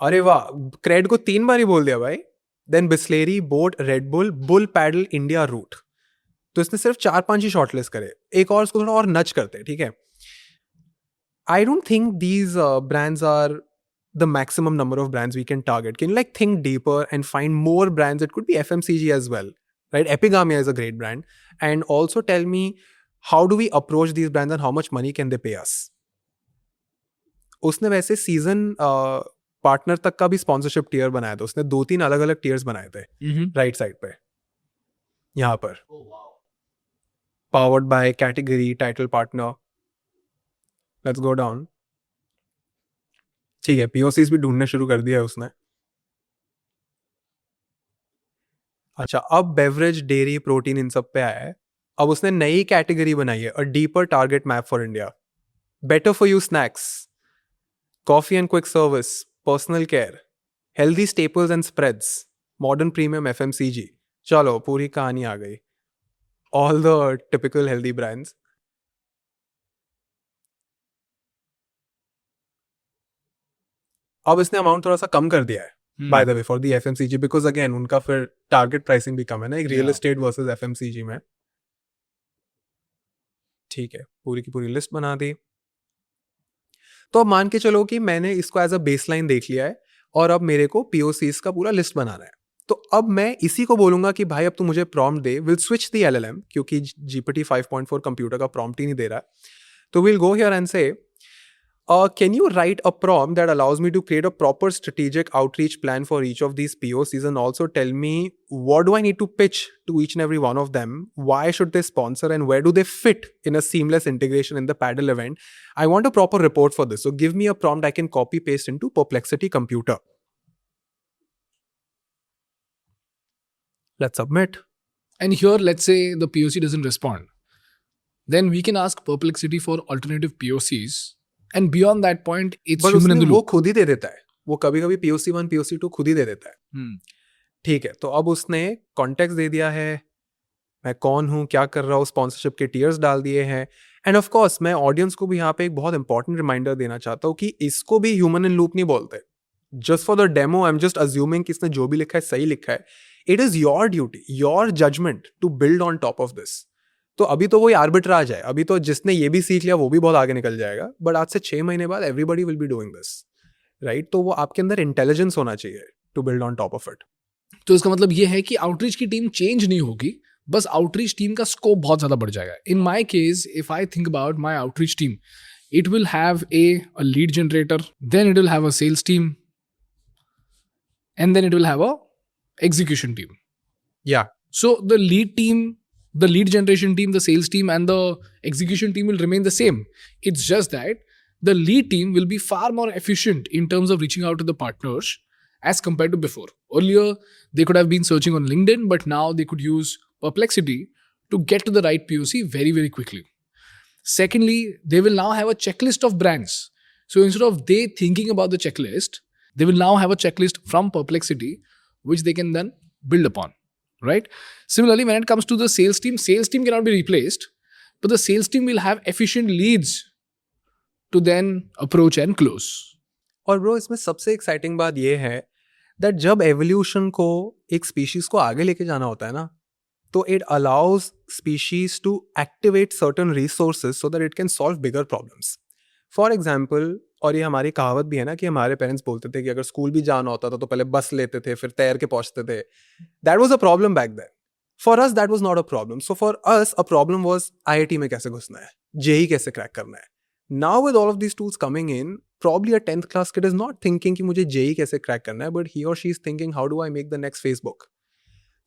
अरे वाह, क्रेड को 3 बार ही बोल दिया भाई. Then Bisleri, boAt, Red Bull, Bull Paddle, India Root. तो इसने सिर्फ 4-5 ही शॉर्टलिस्ट करे, एक और उसको थोड़ा और नच करते, ठीक है. I don't think these brands are the maximum number of brands we can target. Can you like think deeper and find more brands? It could be FMCG as well, right? Epigamia is a great brand. And also tell me, how do we approach these brands and how much money can they pay us? उसने वैसे season partner तक का भी sponsorship tier बनाया था. उसने 2-3 अलग अलग टियर्स बनाए थे राइट साइड पे, यहाँ पर. Powered by category, title, partner. Let's go down. ठीक है, POCs भी ढूंढने शुरू कर दिया है उसने. अच्छा, अब बेवरेज, डेयरी, प्रोटीन, इन सब पे आया है. अब उसने नई कैटेगरी बनाई है, a deeper target map for India. Better for you snacks, coffee and quick service, personal care, healthy staples and spreads, modern premium FMCG. चलो, पूरी कहानी आ गई. All the typical healthy brands. अब इसने अमाउंट थोड़ा सा कम कर दिया है by the way for the FMCG, because again उनका फिर टारगेट प्राइसिंग भी कम है ना, एक रियल एस्टेट वर्सेस FMCG में. ठीक है, पूरी की पूरी लिस्ट बना दी. तो अब मान के चलो कि मैंने इसको एज अ बेसलाइन देख लिया है और अब मेरे को POCs का पूरा लिस्ट बनाना है. तो अब मैं इसी को बोलूंगा कि भाई अब तू मुझे prompt they, will switch the LLM, क्योंकि GPT 5.4 कंप्यूटर का प्रॉम्प्ट ही नहीं दे रहा है. तो विल गो हियर एंड से, can you write a prompt that allows me to create a proper strategic outreach plan for each of these POCs, and also tell me what do I need to pitch to each and every one of them? Why should they sponsor, and where do they fit in a seamless integration in the paddle event? I want a proper report for this. So give me a prompt I can copy paste into Perplexity Computer. Let's submit. And here, let's say the POC doesn't respond. Then we can ask Perplexity for alternative POCs. And beyond that point, it's But human in उसने the वो loop. खुद ही दे देता है. वो कभी कभी POC 1 POC 2 खुद ही दे देता है. ठीक है, तो अब उसने कॉन्टेक्स्ट दे दिया है, मैं कौन हूँ, क्या कर रहा हूँ, स्पॉन्सरशिप के टीयर्स डाल दिए हैं. एंड ऑफ कोर्स मैं ऑडियंस को भी यहाँ पे एक बहुत इंपॉर्टेंट रिमाइंडर देना चाहता हूँ कि इसको भी ह्यूमन इन लूप नहीं बोलते. Just for the demo I am just assuming कि इसने जो भी लिखा है सही लिखा है. It is your duty, your judgement to build on top of this. तो अभी तो वही आर्बिट्राज है, अभी तो जिसने ये भी सीख लिया वो भी बहुत आगे निकल जाएगा. बट आज से 6 महीने बाद everybody will be doing this, right? तो वो आपके अंदर इंटेलिजेंस होना चाहिए to build on top of it. तो इसका मतलब ये है कि आउटरीच की टीम चेंज नहीं होगी, बस आउटरीच टीम का स्कोप बहुत ज्यादा बढ़ जाएगा. In my case, if I think about my outreach team, it will have a lead generator, then it will have a sales team, and then it will have a execution team. Yeah. So the lead team, the lead generation team, the sales team, and the execution team will remain the same. It's just that the lead team will be far more efficient in terms of reaching out to the partners as compared to before. Earlier, they could have been searching on LinkedIn, but now they could use Perplexity to get to the right POC very, very quickly. Secondly, they will now have a checklist of brands. So instead of they thinking about the checklist, they will now have a checklist from Perplexity, which they can then build upon, right? Similarly, when it comes to the sales team cannot be replaced, but the sales team will have efficient leads to then approach and close. और bro इसमें सबसे exciting बात ये है that जब evolution को एक species को आगे लेके जाना होता है ना, तो it allows species to activate certain resources so that it can solve bigger problems. For example, और ये हमारी कहावत भी है ना कि हमारे पेरेंट्स बोलते थे कि अगर स्कूल भी जाना होता था तो पहले बस लेते थे, फिर तैर के पहुंचते थे. That was a problem back then. For us that was not a problem. So for us a problem was IIT में कैसे घुसना है, JEE कैसे क्रैक करना है. Now with all of these tools coming in, probably a 10th class kid is not thinking कि मुझे JEE कैसे क्रैक करना है, but he or she is thinking how do I make the next Facebook.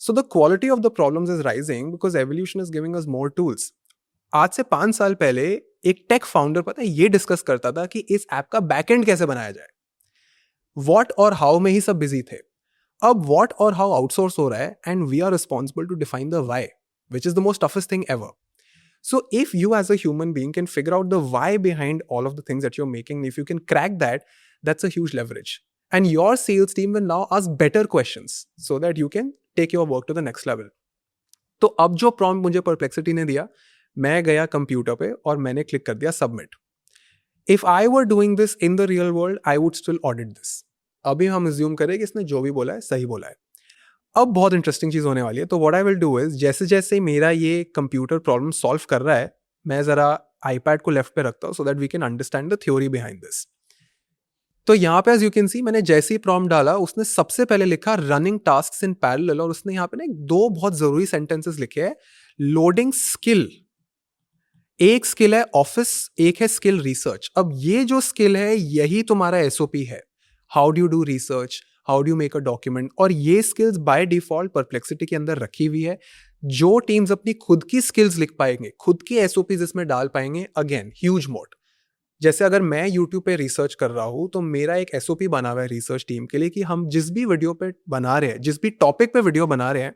So the quality of the problems is rising because evolution is giving us more tools. आज से 5 साल पहले एक टेक फाउंडर पता है ये डिस्कस करता था कि इस ऐप का बैकएंड कैसे बनाया जाए. व्हाट और हाउ में ही सब बिजी थे. अब व्हाट और हाउ आउटसोर्स हो रहा है and we are responsible to define the why, which is the most toughest thing ever. So if you as a human being can figure out the why behind all of the things that you're making, if you can crack that, that's a huge leverage. And your sales team will now ask better questions so that you can take your work to the next level. तो अब जो prompt मुझे Perplexity ने दिया, मैं गया computer पे और मैंने क्लिक कर दिया submit. If I were doing this in the real world, I would still audit this. अभी हम assume करें कि इसने जो भी बोला है सही बोला है. अब बहुत इंटरेस्टिंग चीज़ होने वाली है. तो what I will do is, जैसे जैसे मेरा ये कंप्यूटर प्रॉब्लम सॉल्व कर रहा है, मैं ज़रा iPad को लेफ्ट पे रखता हूँ so that we can understand the theory behind this. तो यहाँ पे एज यू कैन सी, मैंने जैसे ही प्रॉम्प्ट डाला उसने सबसे पहले लिखा रनिंग टास्क्स इन पैरेलल, और उसने यहाँ पे ना 2 बहुत ज़रूरी सेंटेंसेस लिखे हैं. लोडिंग स्किल, एक स्किल है ऑफिस, एक है स्किल रिसर्च. अब ये जो स्किल है यही तुम्हारा SOP है. How do you do research, how do you make a document. और ये स्किल्स बाय डिफॉल्ट परप्लेक्सिटी के अंदर रखी हुई है. जो टीम्स अपनी खुद की स्किल्स लिख पाएंगे, खुद की SOPs इसमें डाल पाएंगे, अगेन ह्यूज मोड. जैसे अगर मैं YouTube पे रिसर्च कर रहा हूँ तो मेरा एक SOP बना हुआ है रिसर्च टीम के लिए कि हम जिस भी वीडियो पे बना रहे हैं, जिस भी टॉपिक पे वीडियो बना रहे हैं,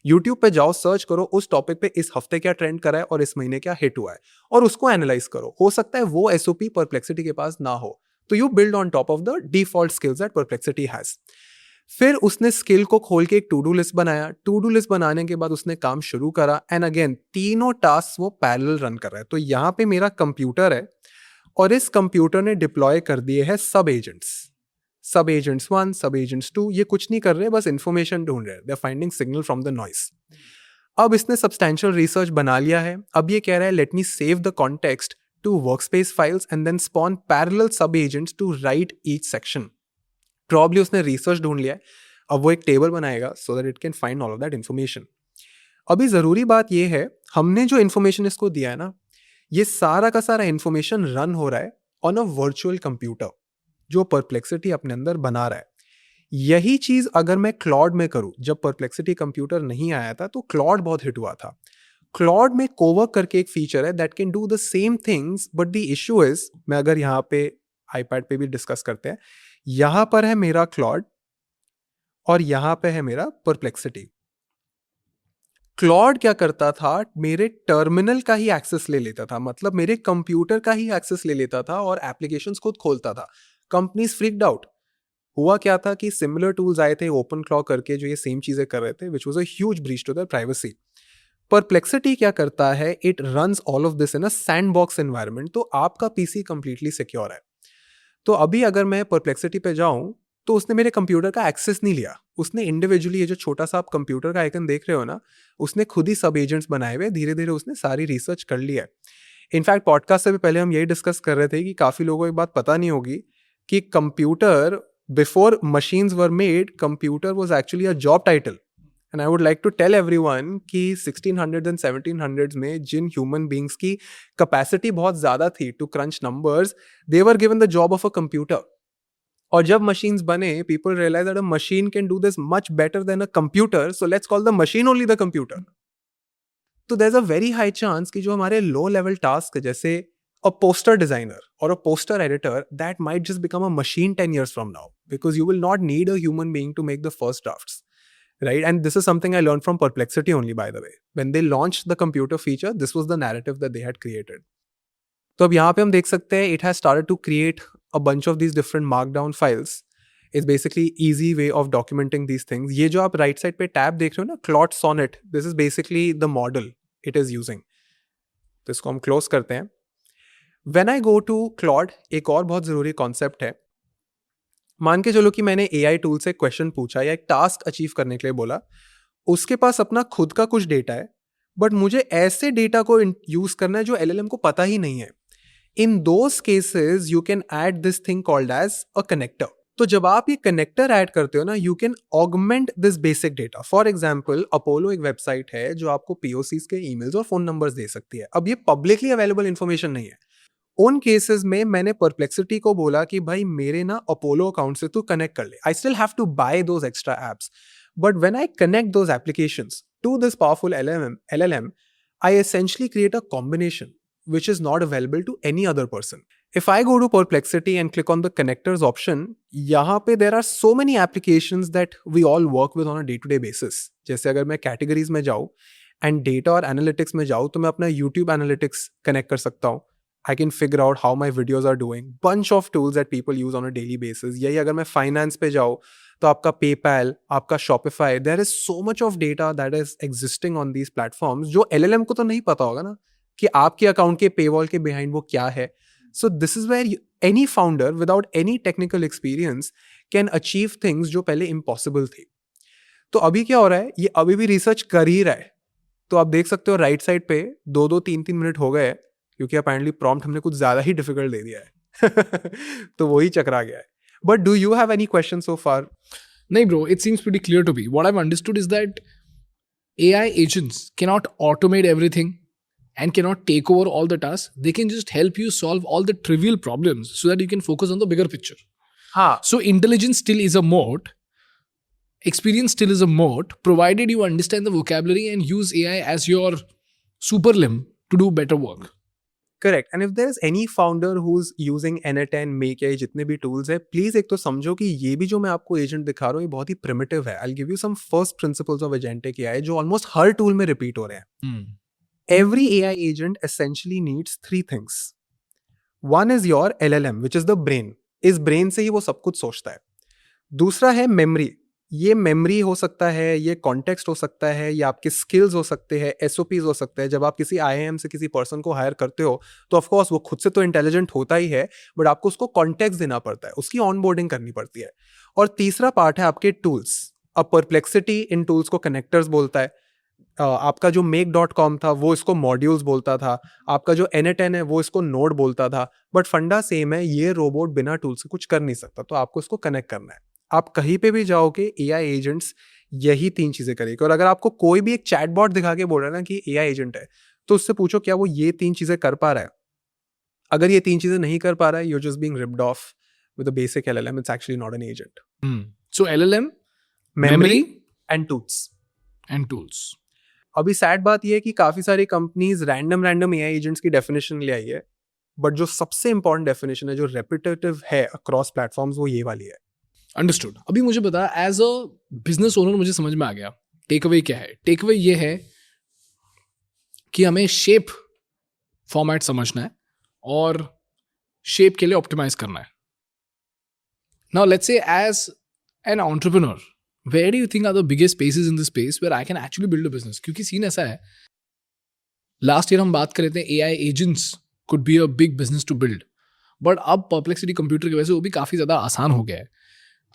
YouTube पे जाओ, सर्च करो उस टॉपिक पे इस हफ्ते क्या ट्रेंड करा है और इस महीने क्या हिट हुआ है, और उसको एनालाइज करो. हो सकता है वो SOP परप्लेक्सिटी के पास ना हो, तो you build on top of the default skills that perplexity has. फिर उसने स्किल को खोल के एक टू डू लिस्ट बनाया. टू डू लिस्ट बनाने के बाद उसने काम शुरू करा एंड अगेन तीनों टास्क वो पैरेलल रन कर रहा है. तो यहाँ पे मेरा कंप्यूटर है और इस कंप्यूटर ने डिप्लॉय कर दिए हैं सब एजेंट्स. सब एजेंट्स 1, सब एजेंट्स 2. ये कुछ नहीं कर रहे, बस इंफॉर्मेशन ढूंढ रहे हैं. They are finding signal from the noise. अब इसने सब्सटैंशियल रिसर्च बना लिया है. अब ये कह रहा है let me save the context to workspace files and then spawn parallel sub agents to write each section. Probably उसने रिसर्च ढूंढ लिया है. अब वो एक टेबल बनाएगा so that it can find all of that information. अभी ज़रूरी बात ये है, हमने जो इन्फॉर्मेशन इसको दिया है ना, ये सारा का सारा इन्फॉर्मेशन रन हो रहा है ऑन अ वर्चुअल कंप्यूटर जो परप्लेक्सिटी अपने अंदर बना रहा है। यही चीज़ अगर मैं क्लॉड में करूँ, जब परप्लेक्सिटी कंप्यूटर नहीं आया था तो क्लॉड बहुत हिट हुआ था। क्लॉड में कोवर्क करके एक फीचर है that can do the same things, but the issue is, मैं अगर यहाँ पे आईपैड पे भी डिस्कस करते हैं, यहाँ पर है मेरा क्लॉड और यहाँ पे है मेरा परप्लेक्सिटी। क्लॉड क्या करता था, मेरे टर्मिनल का ही एक्सेस ले लेता था, मतलब मेरे कंप्यूटर का ही एक्सेस ले लेता था और एप्लीकेशंस खुद खोलता था। Companies freaked out. हुआ क्या था कि सिमिलर टूल्स आए थे ओपन क्लॉ करके जो ये सेम चीजें कर रहे थे, which was a huge breach to their privacy. Perplexity क्या करता है, it runs all of this in a sandbox environment, तो आपका पीसी कंप्लीटली सिक्योर है। तो अभी अगर मैं परप्लेक्सिटी पे जाऊं तो उसने मेरे कंप्यूटर का एक्सेस नहीं लिया, उसने इंडिविजुअली, ये जो छोटा सा आप कंप्यूटर का आइकन देख रहे हो ना, उसने खुद ही सब एजेंट्स बनाए हुए, धीरे धीरे उसने सारी रिसर्च कर ली है। इनफैक्ट पॉडकास्ट से भी पहले हम यही डिस्कस कर रहे थे कि काफ़ी लोगों को एक बात पता नहीं होगी कि computer, before machines were made, computer was actually a job title. And I would like to tell everyone कि 1600 एंड 1700s में जिन ह्यूमन बींग्स की कैपेसिटी बहुत ज़्यादा थी to crunch numbers, they were given the job of a computer. और जब machines बने, people realise that a machine can do this much better than a computer, so let's call the machine only the computer. तो there is a very high chance कि जो हमारे low level task जैसे a poster designer or a poster editor, that might just become a machine 10 years from now, because you will not need a human being to make the first drafts, right? And this is something I learned from Perplexity only, by the way. When they launched the computer feature, this was the narrative that they had created. तो अब यहाँ पे हम देख सकते हैं it has started to create a bunch of these different markdown files. It's basically easy way of documenting these things. ये जो आप right side पे tab देख रहे हो ना, Claude Sonnet, this is basically the model it is using. तो इसको हम close करते हैं। When I go to Claude, एक और बहुत ज़रूरी कॉन्सेप्ट है। मान के चलो कि मैंने AI टूल से क्वेश्चन पूछा या एक टास्क अचीव करने के लिए बोला, उसके पास अपना खुद का कुछ डेटा है, बट मुझे ऐसे डेटा को यूज़ करना है जो LLM को पता ही नहीं है। In those cases you can add this thing called as a connector. तो जब आप ये कनेक्टर ऐड करते हो ना, you can augment this basic data. For example, Apollo एक वेबसाइट है जो आपको पीओसीज के ईमेल्स और फोन नंबर्स दे सकती है। अब ये पब्लिकली अवेलेबल इन्फॉर्मेशन नहीं है। उन केसेस में मैंने परप्लेक्सिटी को बोला कि भाई मेरे ना अपोलो अकाउंट से तू कनेक्ट कर ले। I still have to buy those extra apps, but when I connect those applications to this powerful LLM, I essentially create a combination which is not available to any other person. If I go to Perplexity and click on the connectors option, यहाँ पे there are so many applications that we all work with on a day-to-day basis. जैसे अगर मैं categories में जाऊँ and data और analytics में जाऊँ तो मैं अपना YouTube analytics connect कर सकता हूँ. I can figure out how my videos are doing. Bunch of tools that people use on a daily basis. यही अगर मैं finance पे जाऊँ तो आपका PayPal, आपका Shopify, there is so much of data that is existing on these platforms जो LLM को तो नहीं पता होगा ना कि आपके अकाउंट के पेवॉल के बिहाइंड वो क्या है। So this is where any founder without any technical experience can achieve things जो पहले इम्पॉसिबल थी। तो अभी क्या हो रहा है, ये अभी भी रिसर्च कर ही रहा है। तो आप देख सकते हो राइट साइड पे 2-3 मिनट हो गए क्योंकि अपेरेंटली प्रॉम्प्ट हमने कुछ ज्यादा ही डिफिकल्ट दे दिया है। तो वही चकरा गया है। But do you have any question so far? No, bro, it seems pretty clear to me. What I've understood is that AI agents cannot automate everything and cannot take over all the tasks. They can just help you solve all the trivial problems so that you can focus on the bigger picture. हाँ, So intelligence still is a moat. Experience still is a moat, provided you understand the vocabulary and use AI as your super limb to do better work. Correct. And if there is any founder who is using N10, make AI, जितने भी tools है, please एक तो समझो कि ये भी जो मैं आपको एजेंट दिखा रहा हूँ ये बहुत ही प्रिमिटिव है। I will give you some first principles of agentic AI जो ऑलमोस्ट हर टूल में रिपीट हो रहे हैं। Every AI agent essentially needs 3 things. One is your LLM, which is the brain. इस brain से ही वो सब कुछ सोचता है। दूसरा है memory. ये memory हो सकता है, ये context हो सकता है, ये आपके skills हो सकते हैं, SOPs हो सकते हैं। जब आप किसी IIM से किसी person को hire करते हो तो of course वो खुद से तो intelligent होता ही है, but आपको उसको context देना पड़ता है, उसकी onboarding करनी पड़ती है। और तीसरा पार्ट है आपके tools. अब Perplexity इन tools को connectors बोलता है। आपका जो make.com था वो इसको मॉड्यूल्स बोलता था, आपका जो N10 है वो इसको नोड बोलता था, बट फंडा सेम है, ये रोबोट बिना टूल से कुछ कर नहीं सकता, तो आपको इसको कनेक्ट करना है। आप कहीं पे भी जाओगे AI एजेंट्स यही 3 चीज़ें करेंगे। और अगर आपको कोई भी एक चैटबॉट दिखा के बोल रहा है ना कि AI एजेंट है, तो उससे पूछो क्या वो ये 3 चीज़ें कर पा रहा है? अगर ये 3 चीज़ें नहीं कर पा रहा है, you're just being ripped off with a basic LLM. It's actually not an agent. So LLM, Memory and tools. and tools. अभी सैड बात ये है कि काफ़ी सारी कंपनीज रैंडम AI एजेंट्स की डेफिनेशन ले आई है, बट जो सबसे इंपॉर्टेंट डेफिनेशन है जो रेपिटेटिव है अक्रॉस प्लेटफॉर्म्स वो ये वाली है। अंडरस्टूड। अभी मुझे बता, एज अ बिजनेस ओनर मुझे समझ में आ गया टेक अवे क्या है। टेक अवे ये है कि हमें शेप फॉर्मेट समझना है और शेप के लिए ऑप्टिमाइज करना है। Now let's say as an entrepreneur, where do you think are the biggest spaces in this space where I can actually build a business? क्योंकि सीन ऐसा है, लास्ट ईयर हम बात कर रहे थे AI agents could be a big business to build, but अब Perplexity computer की वजह से वो भी काफ़ी ज़्यादा आसान हो गया है।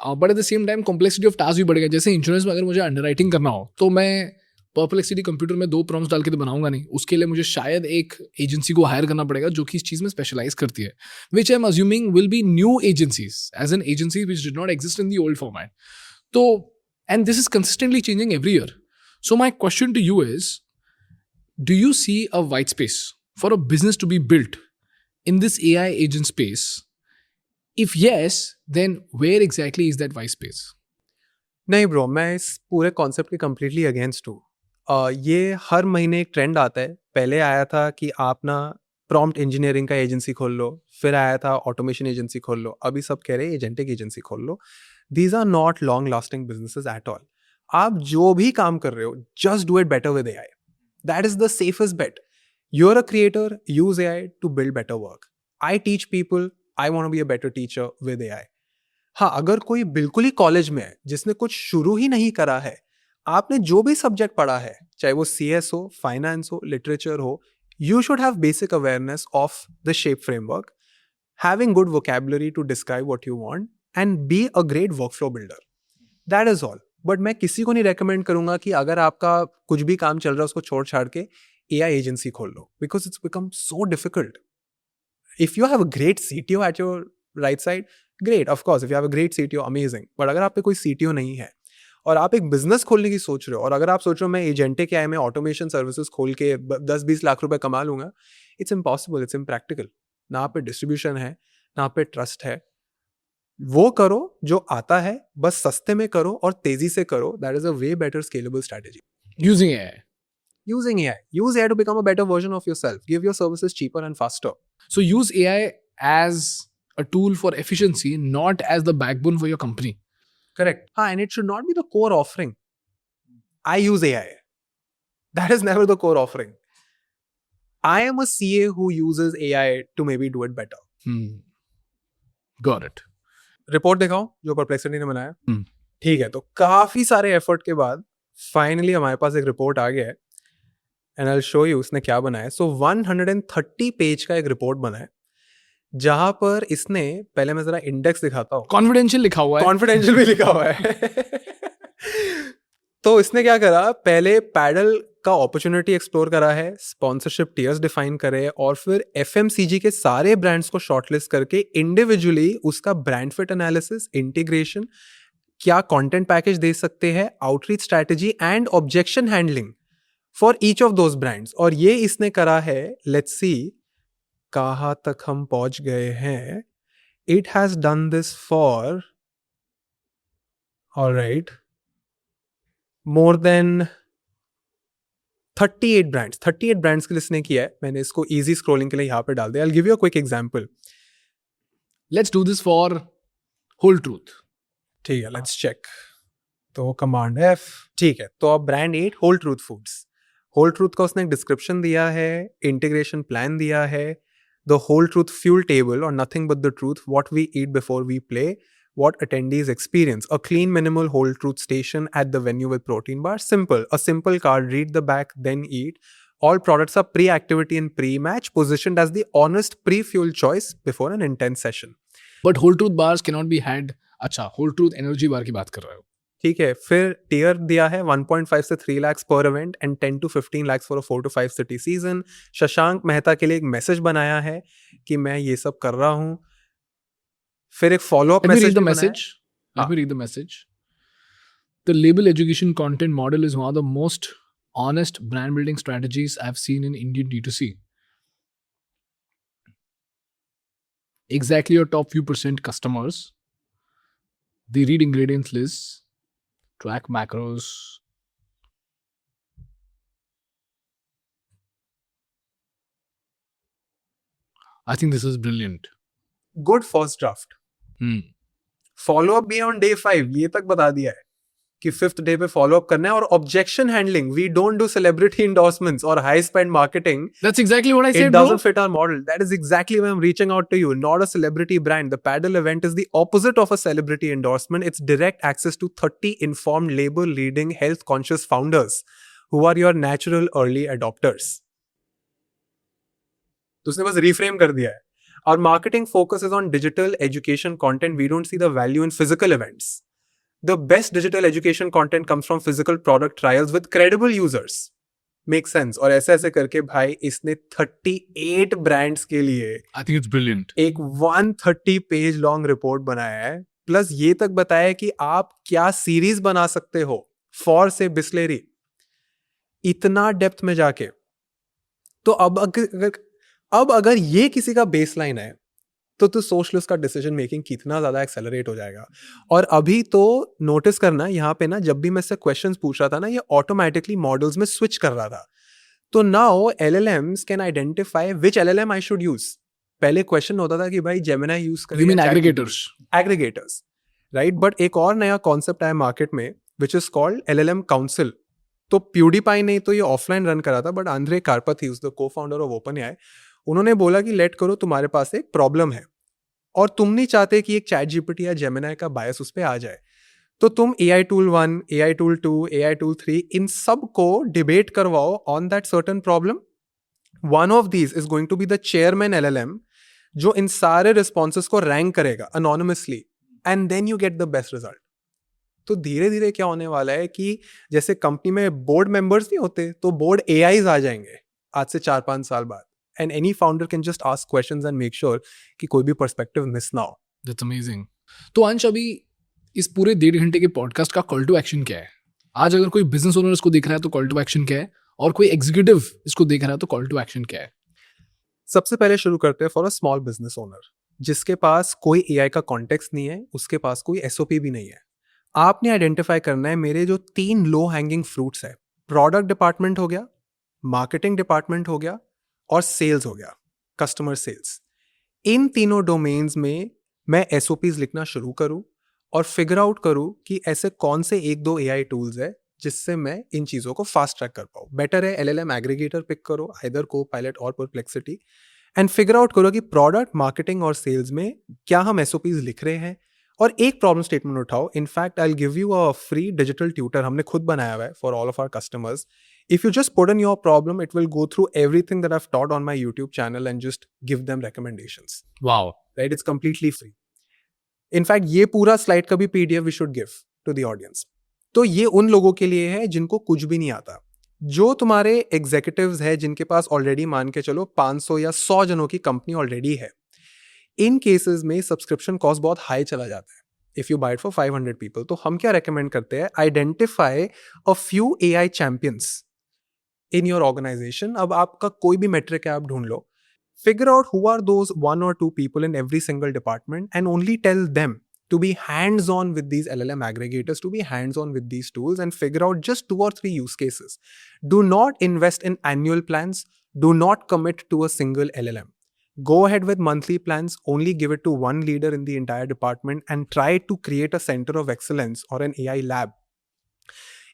But at the same time complexity of task भी बढ़ गया। जैसे इंश्योरेंस में अगर मुझे अंडरराइटिंग करना हो तो मैं परप्लेक्सिटी कंप्यूटर में 2 प्रॉम्प्ट्स डाल के तो बनाऊंगा नहीं, उसके लिए मुझे शायद एक एजेंसी को हायर करना पड़ेगा जो कि इस चीज़ में स्पेशलाइज करती है, which I am assuming will be new agencies as an agency which did not exist in the old format. तो and this is consistently changing every year. So my question to you is, do you see a white space for a business to be built in this AI agent space? If yes, then where exactly is that white space? नहीं bro, मैं इस पूरे concept के completely against हूँ। ये हर महीने एक trend आता है। पहले आया था कि आप ना प्रॉम्प्ट इंजीनियरिंग का एजेंसी खोल लो, फिर आया था ऑटोमेशन एजेंसी खोल लो, अभी सब कह रहे हैं एजेंटिक एजेंसी खोल लो। These are not long lasting businesses at all. आप जो भी काम कर रहे हो, just do it better with AI. That is the safest bet. You're a creator, use AI to build better work. I teach people, I want to be a better teacher with AI. हाँ, अगर कोई बिल्कुल ही college में है जिसने कुछ शुरू ही नहीं करा है, आपने जो भी सब्जेक्ट पढ़ा है, चाहे वो CS हो, फाइनेंस हो, लिटरेचर हो, you should have basic awareness of the shape framework, having good vocabulary to describe what you want, and be a great workflow builder. That is all. But मैं किसी को नहीं रेकमेंड करूंगा कि अगर आपका कुछ भी काम चल रहा है उसको छोड़ छाड़ के AI एजेंसी खोल लो, because it's become so difficult. If you have a great CTO at your right side, great, of course if you have a great CTO, amazing. But अगर आप पे कोई CTO नहीं है और आप एक बिजनेस खोलने की सोच रहे हो, और अगर आप सोच रहे हो मैं एजेंटिक AI में ऑटोमेशन सर्विसेज खोल के 10-20 लाख रुपए कमा लूंगा, इट्स इम्पॉसिबल, इट्स इम्प्रैक्टिकल। ना आप पे डिस्ट्रीब्यूशन है, ना आप पे ट्रस्ट है। वो करो जो आता है, बस सस्ते में करो और तेजी से करो। That is a way better scalable strategy. Using AI. Using AI. Use AI to become a better version of yourself. Give your services cheaper and faster. So use AI as a tool for efficiency, not as the backbone for your company. Correct. And it should not be the core offering. I use AI. That is never the core offering. I am a CA who uses AI to maybe do it better. Got it. Report दिखाओ जो perplexity ने बनाया। ठीक है, तो काफी सारे effort के बाद फाइनली हमारे पास एक रिपोर्ट आ गया है, and I will show you उसने क्या बनाया है। सो 130 पेज का एक रिपोर्ट बना है, जहां पर इसने, पहले मैं जरा इंडेक्स दिखाता हूँ, कॉन्फिडेंशियल लिखा हुआ है, कॉन्फिडेंशियल भी लिखा हुआ है। तो इसने क्या करा, पहले पैडल का अपॉर्चुनिटी एक्सप्लोर करा है, स्पॉन्सरशिप टियर्स डिफाइन करे, और फिर FMCG के सारे ब्रांड्स को शॉर्टलिस्ट करके इंडिविजुअली उसका ब्रांड फिट एनालिसिस, इंटीग्रेशन, क्या कंटेंट पैकेज दे सकते हैं, outreach strategy and objection handling for each of those brands. और ये इसने करा है, लेट्स सी कहाँ तक हम पहुंच गए हैं। It has done this for, alright, more than 38 brands के लिए इसने किया है। मैंने इसको इजी स्क्रॉलिंग के लिए यहाँ पे डाल दिया। I'll give you a quick example. Let's do this for whole truth. ठीक है, लेट्स चेक। तो कमांड F, ठीक है। तो अब brand 8 whole truth foods. Whole truth का उसने एक डिस्क्रिप्शन दिया है, इंटीग्रेशन प्लान दिया है, the whole truth fuel table और nothing but the truth, what we eat before we play, what attendees experience, a clean minimal whole truth station at the venue with protein bar. Simple, a simple card, read the back, then eat. All products are pre-activity and pre-match, positioned as the honest pre-fuel choice before an intense session. But whole truth bars cannot be had. अच्छा, whole truth energy bar की बात कर रहे हो। ठीक है, फिर tier दिया है 1.5 से 3 lakhs per event and 10 to 15 lakhs for a 4 to 5 city season. Shashank Mehta के लिए एक मैसेज बनाया है कि मैं ये सब कर रहा हूँ। फिर एक follow up message. Let me read the message. The label education content model is one of the most honest brand building strategies I've seen in Indian D2C. Exactly your top few percent customers. They read ingredients lists, track macros. I think this is brilliant. Good first draft. Follow up भी है on day 5, ये तक बता दिया है कि 5th day पे follow up करना है. और objection handling, we don't do celebrity endorsements और high spend marketing. That's exactly what I said, It bro. doesn't fit our model. That is exactly why I'm reaching out to you. Not a celebrity brand. The paddle event is the opposite of a celebrity endorsement. It's direct access to 30 informed, labor leading, health conscious founders who are your natural early adopters. तो उसने बस reframe कर दिया है. Our marketing focuses on digital education content. We don't see the value in physical events. The best digital education content comes from physical product trials with credible users. Make sense? और ऐसे ऐसे करके भाई इसने 38 brands के लिए I think it's brilliant. एक 130 page long report बनाया है. प्लस ये तक बताया है कि आप क्या सीरीज बना सकते हो फॉर से बिस्लेरी. इतना डेप्थ में जाके. तो अब अगर ये किसी का बेसलाइन है तो सोच लो उसका डिसीजन मेकिंग कितना ज्यादा एक्सेलरेट हो जाएगा. और अभी तो नोटिस करना यहाँ पे ना, जब भी मैं इससे क्वेश्चंस पूछ रहा था ना, ये ऑटोमेटिकली मॉडल्स में स्विच कर रहा था. तो now LLMs can identify which LLM I should use. पहले क्वेश्चन होता था कि भाई जेमिनी यूज करें. You mean aggregators? Aggregators, right. But एक और नया कॉन्सेप्ट आया मार्केट में which is called LLM council. तो प्यूडीपाई ने तो ये ऑफलाइन रन करा था, बट आंद्रे कारपथी, द को फाउंडर ऑफ ओपनएआई, उन्होंने बोला कि लेट करो, तुम्हारे पास एक प्रॉब्लम है और तुम नहीं चाहते कि एक चैट जीपीटी या जेमिनी का बायस उस पर आ जाए. तो तुम AI tool 1, AI tool 2, AI tool 3, इन सब को डिबेट करवाओ on that certain problem. One of these is going to be the chairman LLM, जो इन सारे रिस्पॉन्सेस को रैंक करेगा anonymously, and then you get the best result. तो धीरे धीरे क्या होने वाला है कि जैसे कंपनी में बोर्ड मेंबर्स नहीं होते, तो बोर्ड AIs आ जाएंगे आज से 4-5 साल बाद. And any founder can just ask questions and make sure कि कोई भी perspective miss ना हो. That's amazing. तो अंश, अभी इस पूरे 1.5 घंटे के पॉडकास्ट का कॉल टू एक्शन क्या है? आज अगर कोई बिजनेस ओनर इसको देख रहा है तो कॉल टू एक्शन क्या है? और कोई एग्जीक्यूटिव इसको देख रहा है तो कॉल टू एक्शन क्या है? सबसे पहले शुरू करते हैं for a small business owner जिसके पास कोई AI का कॉन्टेक्स्ट नहीं है, उसके पास कोई SOP भी नहीं है. आपने आइडेंटिफाई करना है मेरे जो 3 लो हैंगिंग फ्रूट्स है. प्रोडक्ट डिपार्टमेंट हो गया, मार्केटिंग डिपार्टमेंट हो गया और सेल्स हो गया, कस्टमर सेल्स. इन तीनों डोमेन्स में मैं SOPs लिखना शुरू करूं और फिगर आउट करूं कि ऐसे कौन से 1-2 AI टूल्स है जिससे मैं इन चीज़ों को फास्ट ट्रैक कर पाऊँ. बेटर है LLM एग्रीगेटर पिक करो, आइदर कोपायलट और परप्लेक्सिटी, एंड फिगर आउट करो कि प्रोडक्ट, मार्केटिंग और सेल्स में क्या हम SOPs लिख रहे हैं. और एक प्रॉब्लम स्टेटमेंट उठाओ. In fact I will give you a free digital tutor, हमने खुद बनाया हुआ है for all of our customers. If you just put in your problem, it will go through everything that I've taught on my YouTube channel and just give them recommendations. Wow. Right? It's completely free. In fact, ये पूरा slide का भी PDF we should give to the audience. तो ये उन लोगों के लिए है जिनको कुछ भी नहीं आता. जो तुम्हारे एग्जीक्यूटिव्स है जिनके पास ऑलरेडी मान के चलो 500 या 100 जनों की कंपनी ऑलरेडी है. इन केसेस में सब्सक्रिप्शन कॉस्ट बहुत हाई चला जाता है. If you buy it for 500 people, तो हम क्या रेकमेंड करते हैं? Identify a few AI champions in your organization. अब आपका कोई भी metric है, आप ढूंढ लो. Figure out who are those 1 or 2 people in every single department and only tell them to be hands-on with these LLM aggregators, to be hands-on with these tools, and figure out just 2 or 3 use cases. Do not invest in annual plans. Do not commit to a single LLM. Go ahead with monthly plans. Only give it to one leader in the entire department and try to create a center of excellence or an AI lab.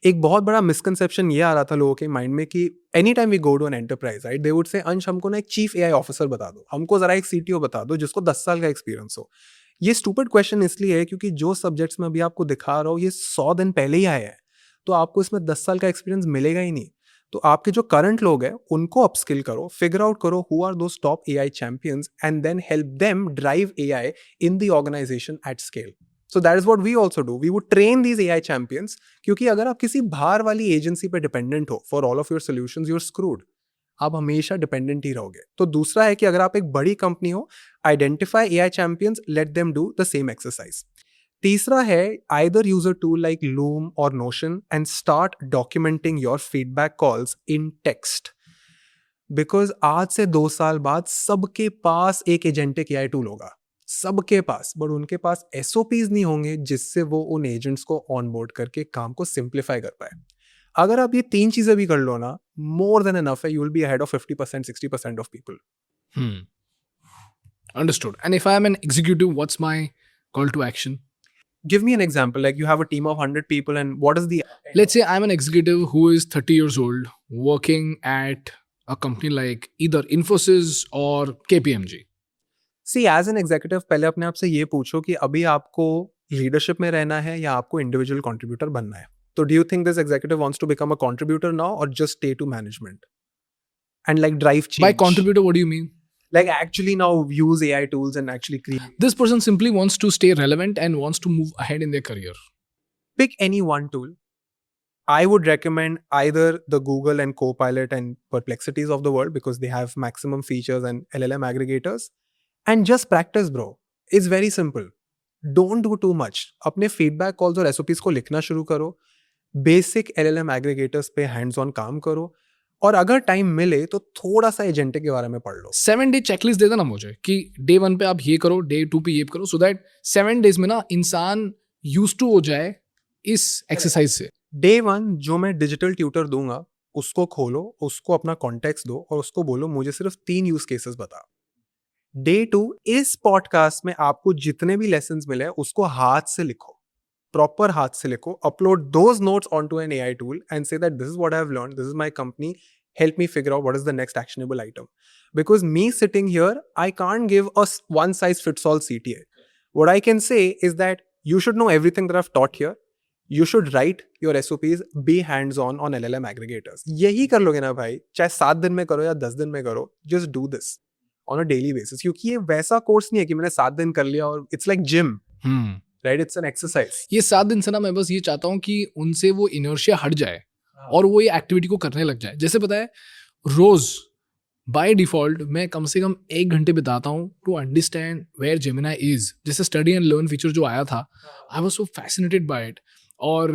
एक बहुत बड़ा misconception ये आ रहा था लोगों के mind में कि any time we go to an enterprise, right, they would say Ansh हमको ना एक चीफ AI ऑफिसर बता दो, हमको जरा एक CTO बता दो जिसको 10 साल का एक्सपीरियंस हो. ये स्टूपिड क्वेश्चन इसलिए है क्योंकि जो सब्जेक्ट्स में अभी आपको दिखा रहा हूँ ये 100 दिन पहले ही आए हैं, तो आपको इसमें 10 साल का एक्सपीरियंस मिलेगा ही नहीं. तो आपके जो करंट लोग हैं उनको अपस्किल करो, फिगर आउट करो who are those top AI champions and then help them drive AI in the organization at scale. So that is what we also do. We would train these AI champions, क्योंकि अगर आप किसी बाहर वाली agency पे dependent हो for all of your solutions, you're screwed. आप हमेशा डिपेंडेंट ही रहोगे. तो दूसरा है कि अगर आप एक बड़ी कंपनी हो, identify AI champions, let them do the same exercise. तीसरा है either use a tool like Loom or Notion and start documenting your feedback calls in text. Because आज से 2 साल बाद सबके पास एक एजेंटिक AI टूल होगा, सबके पास, बट उनके पास SOPs नहीं होंगे जिससे वो उन एजेंट्स को ऑनबोर्ड करके काम को सिंप्लीफाई कर पाए. अगर आप ये 3 चीजें भी कर लो ना, more than enough है, you will be ahead of 50%, 60% of people. Understood. And if I am an executive, what's my call to action? Give me an example, like you have a team of 100 people and what is the... Let's say I'm an executive who is 30 years old, working at a company like either Infosys or KPMG. See, as an executive, पहले अपने आप से ये पूछो कि अभी आपको leadership में रहना है या आपको इंडिविजुअल कंट्रीब्यूटर बनना है. तो do you think this executive wants to become a contributor now or just stay to management? And like drive change? By contributor, what do you mean? Like actually now use AI tools and actually create... This person simply wants to stay relevant and wants to move ahead in their career. Pick any one tool. I would recommend either the Google and Copilot and Perplexities of the world because they have maximum features and LLM aggregators. And just practice, bro. It's very simple. Don't do too much. अपने feedback calls और SOPs को लिखना शुरू करो. Basic LLM aggregators पे hands on काम करो. और अगर टाइम मिले तो थोड़ा सा एजेंटिक के बारे में पढ़ लो. 7 day चेकलिस्ट दे देना मुझे कि डे 1 पे आप ये करो, डे 2 पे ये करो, सो दैट 7 days में ना इंसान यूज टू हो जाए इस एक्सरसाइज से. डे 1 जो मैं डिजिटल ट्यूटर दूंगा उसको खोलो, उसको अपना कॉन्टेक्स्ट दो और उसको बोलो मुझे सिर्फ 3 यूज केसेस बता. डे 2 इस पॉडकास्ट में आपको जितने भी लेसन्स मिले उसको हाथ से लिखो, प्रॉपर हाथ से लिखो, upload those notes onto an AI tool and say that this is what I have learned, this is my company, help me figure out what is the next actionable item. Because me sitting here, I can't give a one size fits all CTA. What I can say is that you should know everything that I've taught here. You should write your SOPs, be hands on LLM aggregators. यही कर लोगे ना भाई, चाहे 7 दिन में करो या 10 दिन में करो, just do this on a daily basis. क्योंकि ये वैसा कोर्स नहीं है कि मैंने 7 दिन कर लिया और it's like gym. Right? It's an exercise. ये 7 दिन से ना मैं बस ये चाहता हूँ कि उनसे वो इनर्शिया हट जाए और वो ये एक्टिविटी को करने लग जाए. जैसे पता है रोज बाय डिफॉल्ट मैं कम से कम 1 घंटे बिताता हूँ to understand where Gemini is. जैसे स्टडी एंड लर्न फीचर जो आया था, I was so fascinated by it. और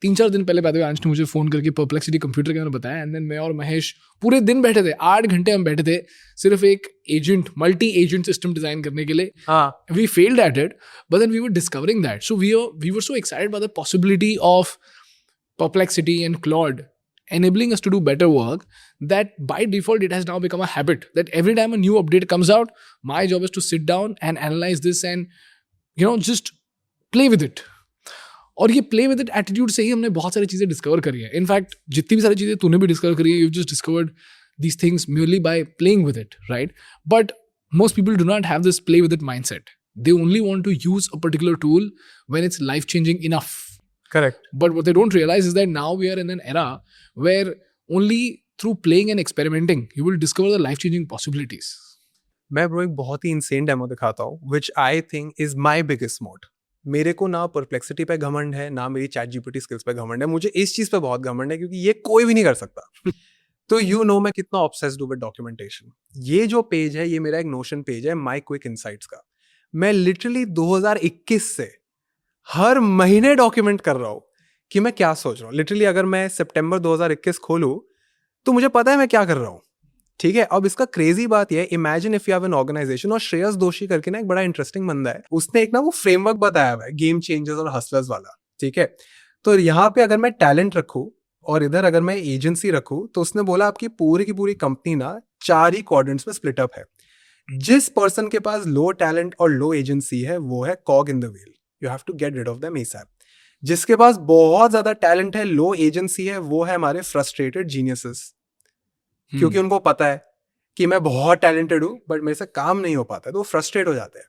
3-4 दिन पहले बैठे हुए अंश ने मुझे फोन करके परप्लेक्सिटी कंप्यूटर के बारे में बताया. एंड देन मैं और महेश पूरे दिन बैठे थे, 8 घंटे हम बैठे थे सिर्फ एक agent, multi agent system design करने के लिए. We failed at it but then we were discovering that. So we were so excited by the possibility of Perplexity and Claude enabling us to do better work, that by default it has now become a habit that every time a new update comes out, my job is to sit down and analyze this and just play with it. और ये play with it attitude से ही हमने बहुत सारी चीज़ें discover करी है. In fact जितनी भी सारी चीज़ें तूने भी डिस्कवर करी है, you've just discovered these things merely by playing with it, right? But most people do not have this play with it mindset. They only want to use a particular tool when it's life changing enough. Correct. But what they don't realize is that now we are in an era where only through playing and experimenting you will discover the life-changing possibilities. मैं bro एक बहुत ही insane demo दिखाता हूँ which I think is my biggest moat. मेरे को ना perplexity पे घमंड है, ना मेरी चैट जीपीटी स्किल्स पे घमंड है. मुझे इस चीज़ पे बहुत घमंड है क्योंकि ये कोई भी नहीं कर सकता. तो यू नो मैं कितना ऑब्सेस्ड हूँ विद डॉक्यूमेंटेशन. ये जो पेज है ये मेरा एक नोशन पेज है माई क्विक इनसाइट्स का. मैं लिटरली 2021 से हर महीने डॉक्यूमेंट कर रहा हूँ कि मैं क्या सोच रहा हूँ. लिटरली अगर मैं सितंबर 2021 खोलूँ तो मुझे पता है मैं क्या कर रहा हूँ. ठीक है. अब इसका क्रेजी बात यह है, imagine if you have an organization, और श्रेयस दोषी करके ना एक बड़ा इंटरेस्टिंग बंदा है, उसने एक ना वो फ्रेमवर्क बताया हुआ है गेम चेंजर्स और हसलर्स वाला. ठीक है. तो यहाँ पे अगर मैं टैलेंट रखूँ और इधर अगर मैं एजेंसी रखूँ तो उसने बोला आपकी पूरी की पूरी कंपनी ना 4 ही क्वाड्रेंट्स में स्प्लिट अप है. जिस पर्सन के पास लो टैलेंट और लो एजेंसी है वो है कॉग in the wheel. You have to get rid of them ASAP. जिसके पास बहुत ज्यादा टैलेंट है, लो एजेंसी है, वो है हमारे फ्रस्ट्रेटेड जीनियसेस. क्योंकि उनको पता है कि मैं बहुत टैलेंटेड हूं बट मेरे से काम नहीं हो पाता है, तो वो फ्रस्ट्रेट हो जाते हैं.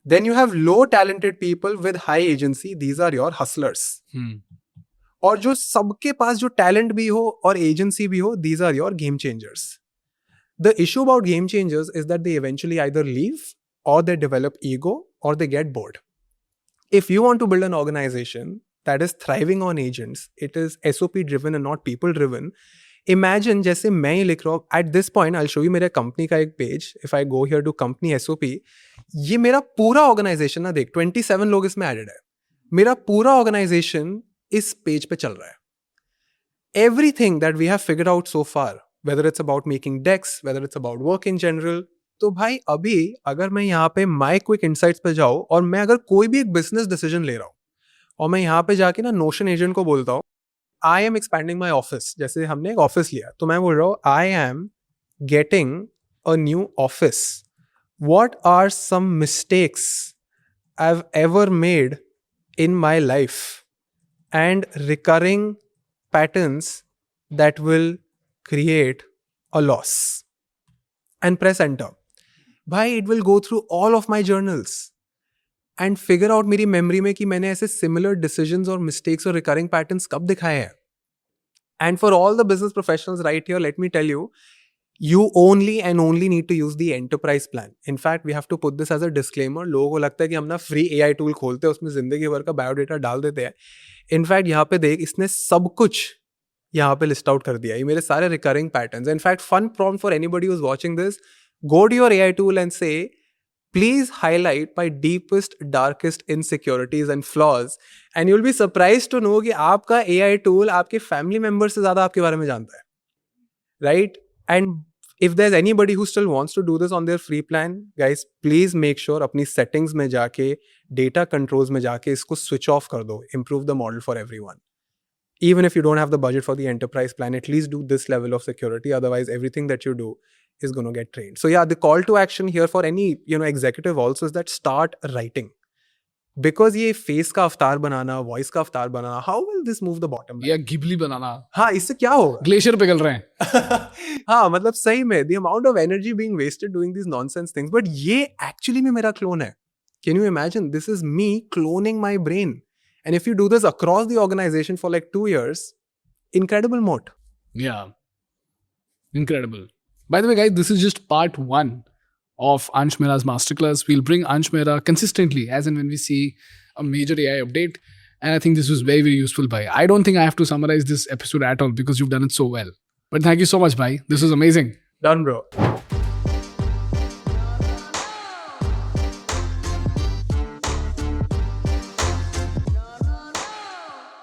Then you have low talented people with high agency, these are your hustlers. और जो सबके पास जो टैलेंट भी हो और एजेंसी भी हो, these are your game changers. The issue about game changers is that they eventually either leave और दे डेवलप ईगो और they get bored. If you want to build an organization that is thriving on agents, it is SOP driven and not people driven. Imagine जैसे मैं ये लिख रहा हूँ, at this point I'll show you मेरे company का एक page. If I go here to company SOP, ये मेरा पूरा ऑर्गेनाइजेशन ना देख, 27 लोग इसमें एडेड है. मेरा पूरा ऑर्गेनाइजेशन इस पेज पे चल रहा है. Everything that we have figured out so far, whether it's about making decks, whether it's about work in general, तो भाई अभी अगर मैं यहाँ पे माई क्विक इनसाइट्स पे जाऊँ और मैं अगर कोई भी एक बिजनेस डिसीजन ले रहा हूँ और मैं यहाँ पे जाके ना नोशन एजेंट को बोलता हूँ I am expanding my office, जैसे हमने एक ऑफिस लिया तो मैं बोल रहा हूँ I am getting a new office, what are some mistakes I've ever made in my life and recurring patterns that will create a loss, and press enter. Bhai, it will go through all of my journals and figure out मेरी memory में कि मैंने ऐसे similar decisions और mistakes और recurring patterns कब दिखाए हैं. And for all the business professionals right here, let me tell you, you only and only need to use the enterprise plan. In fact, we have to put this as a disclaimer. लोगों को लगता है कि हम ना free AI tool खोलते हैं, उसमें जिंदगी भर का बायोडेटा डाल देते हैं. इनफैक्ट यहाँ पे देख, इसने सब कुछ यहाँ पे लिस्ट आउट कर दिया, ये मेरे सारे recurring patterns. In fact fun prompt for anybody who is watching this, go to your AI tool and say, please highlight my deepest, darkest insecurities and flaws, and you'll be surprised to know कि आपका AI tool आपके family member से ज़्यादा आपके बारे में जानता है, right? And if there's anybody who still wants to do this on their free plan, guys, please make sure अपनी settings में जाके, data controls में जाके इसको switch off कर दो. Improve the model for everyone. Even if you don't have the budget for the enterprise plan, at least do this level of security. Otherwise, everything that you do is going to get trained. So yeah, the call to action here for any executive also is that start writing. Because ये face का अवतार बनाना, voice का अवतार बनाना, how will this move the bottom line? या Ghibli बनाना, हाँ, इससे क्या होगा? ग्लेशियर पिघल रहे हैं. हाँ, मतलब सही में the amount of energy being wasted doing these nonsense things. But ये actually में मेरा clone है. Can you imagine? This is me cloning my brain. And if you do this across the organization for like 2 years, incredible moat. Yeah. Incredible. By the way, guys, this is just part 1 of Ansh Mehra's masterclass. We'll bring Ansh Mehra consistently as and when we see a major AI update. And I think this was very, very useful, bhai. I don't think I have to summarize this episode at all because you've done it so well. But thank you so much, bhai. This was amazing. Done, bro.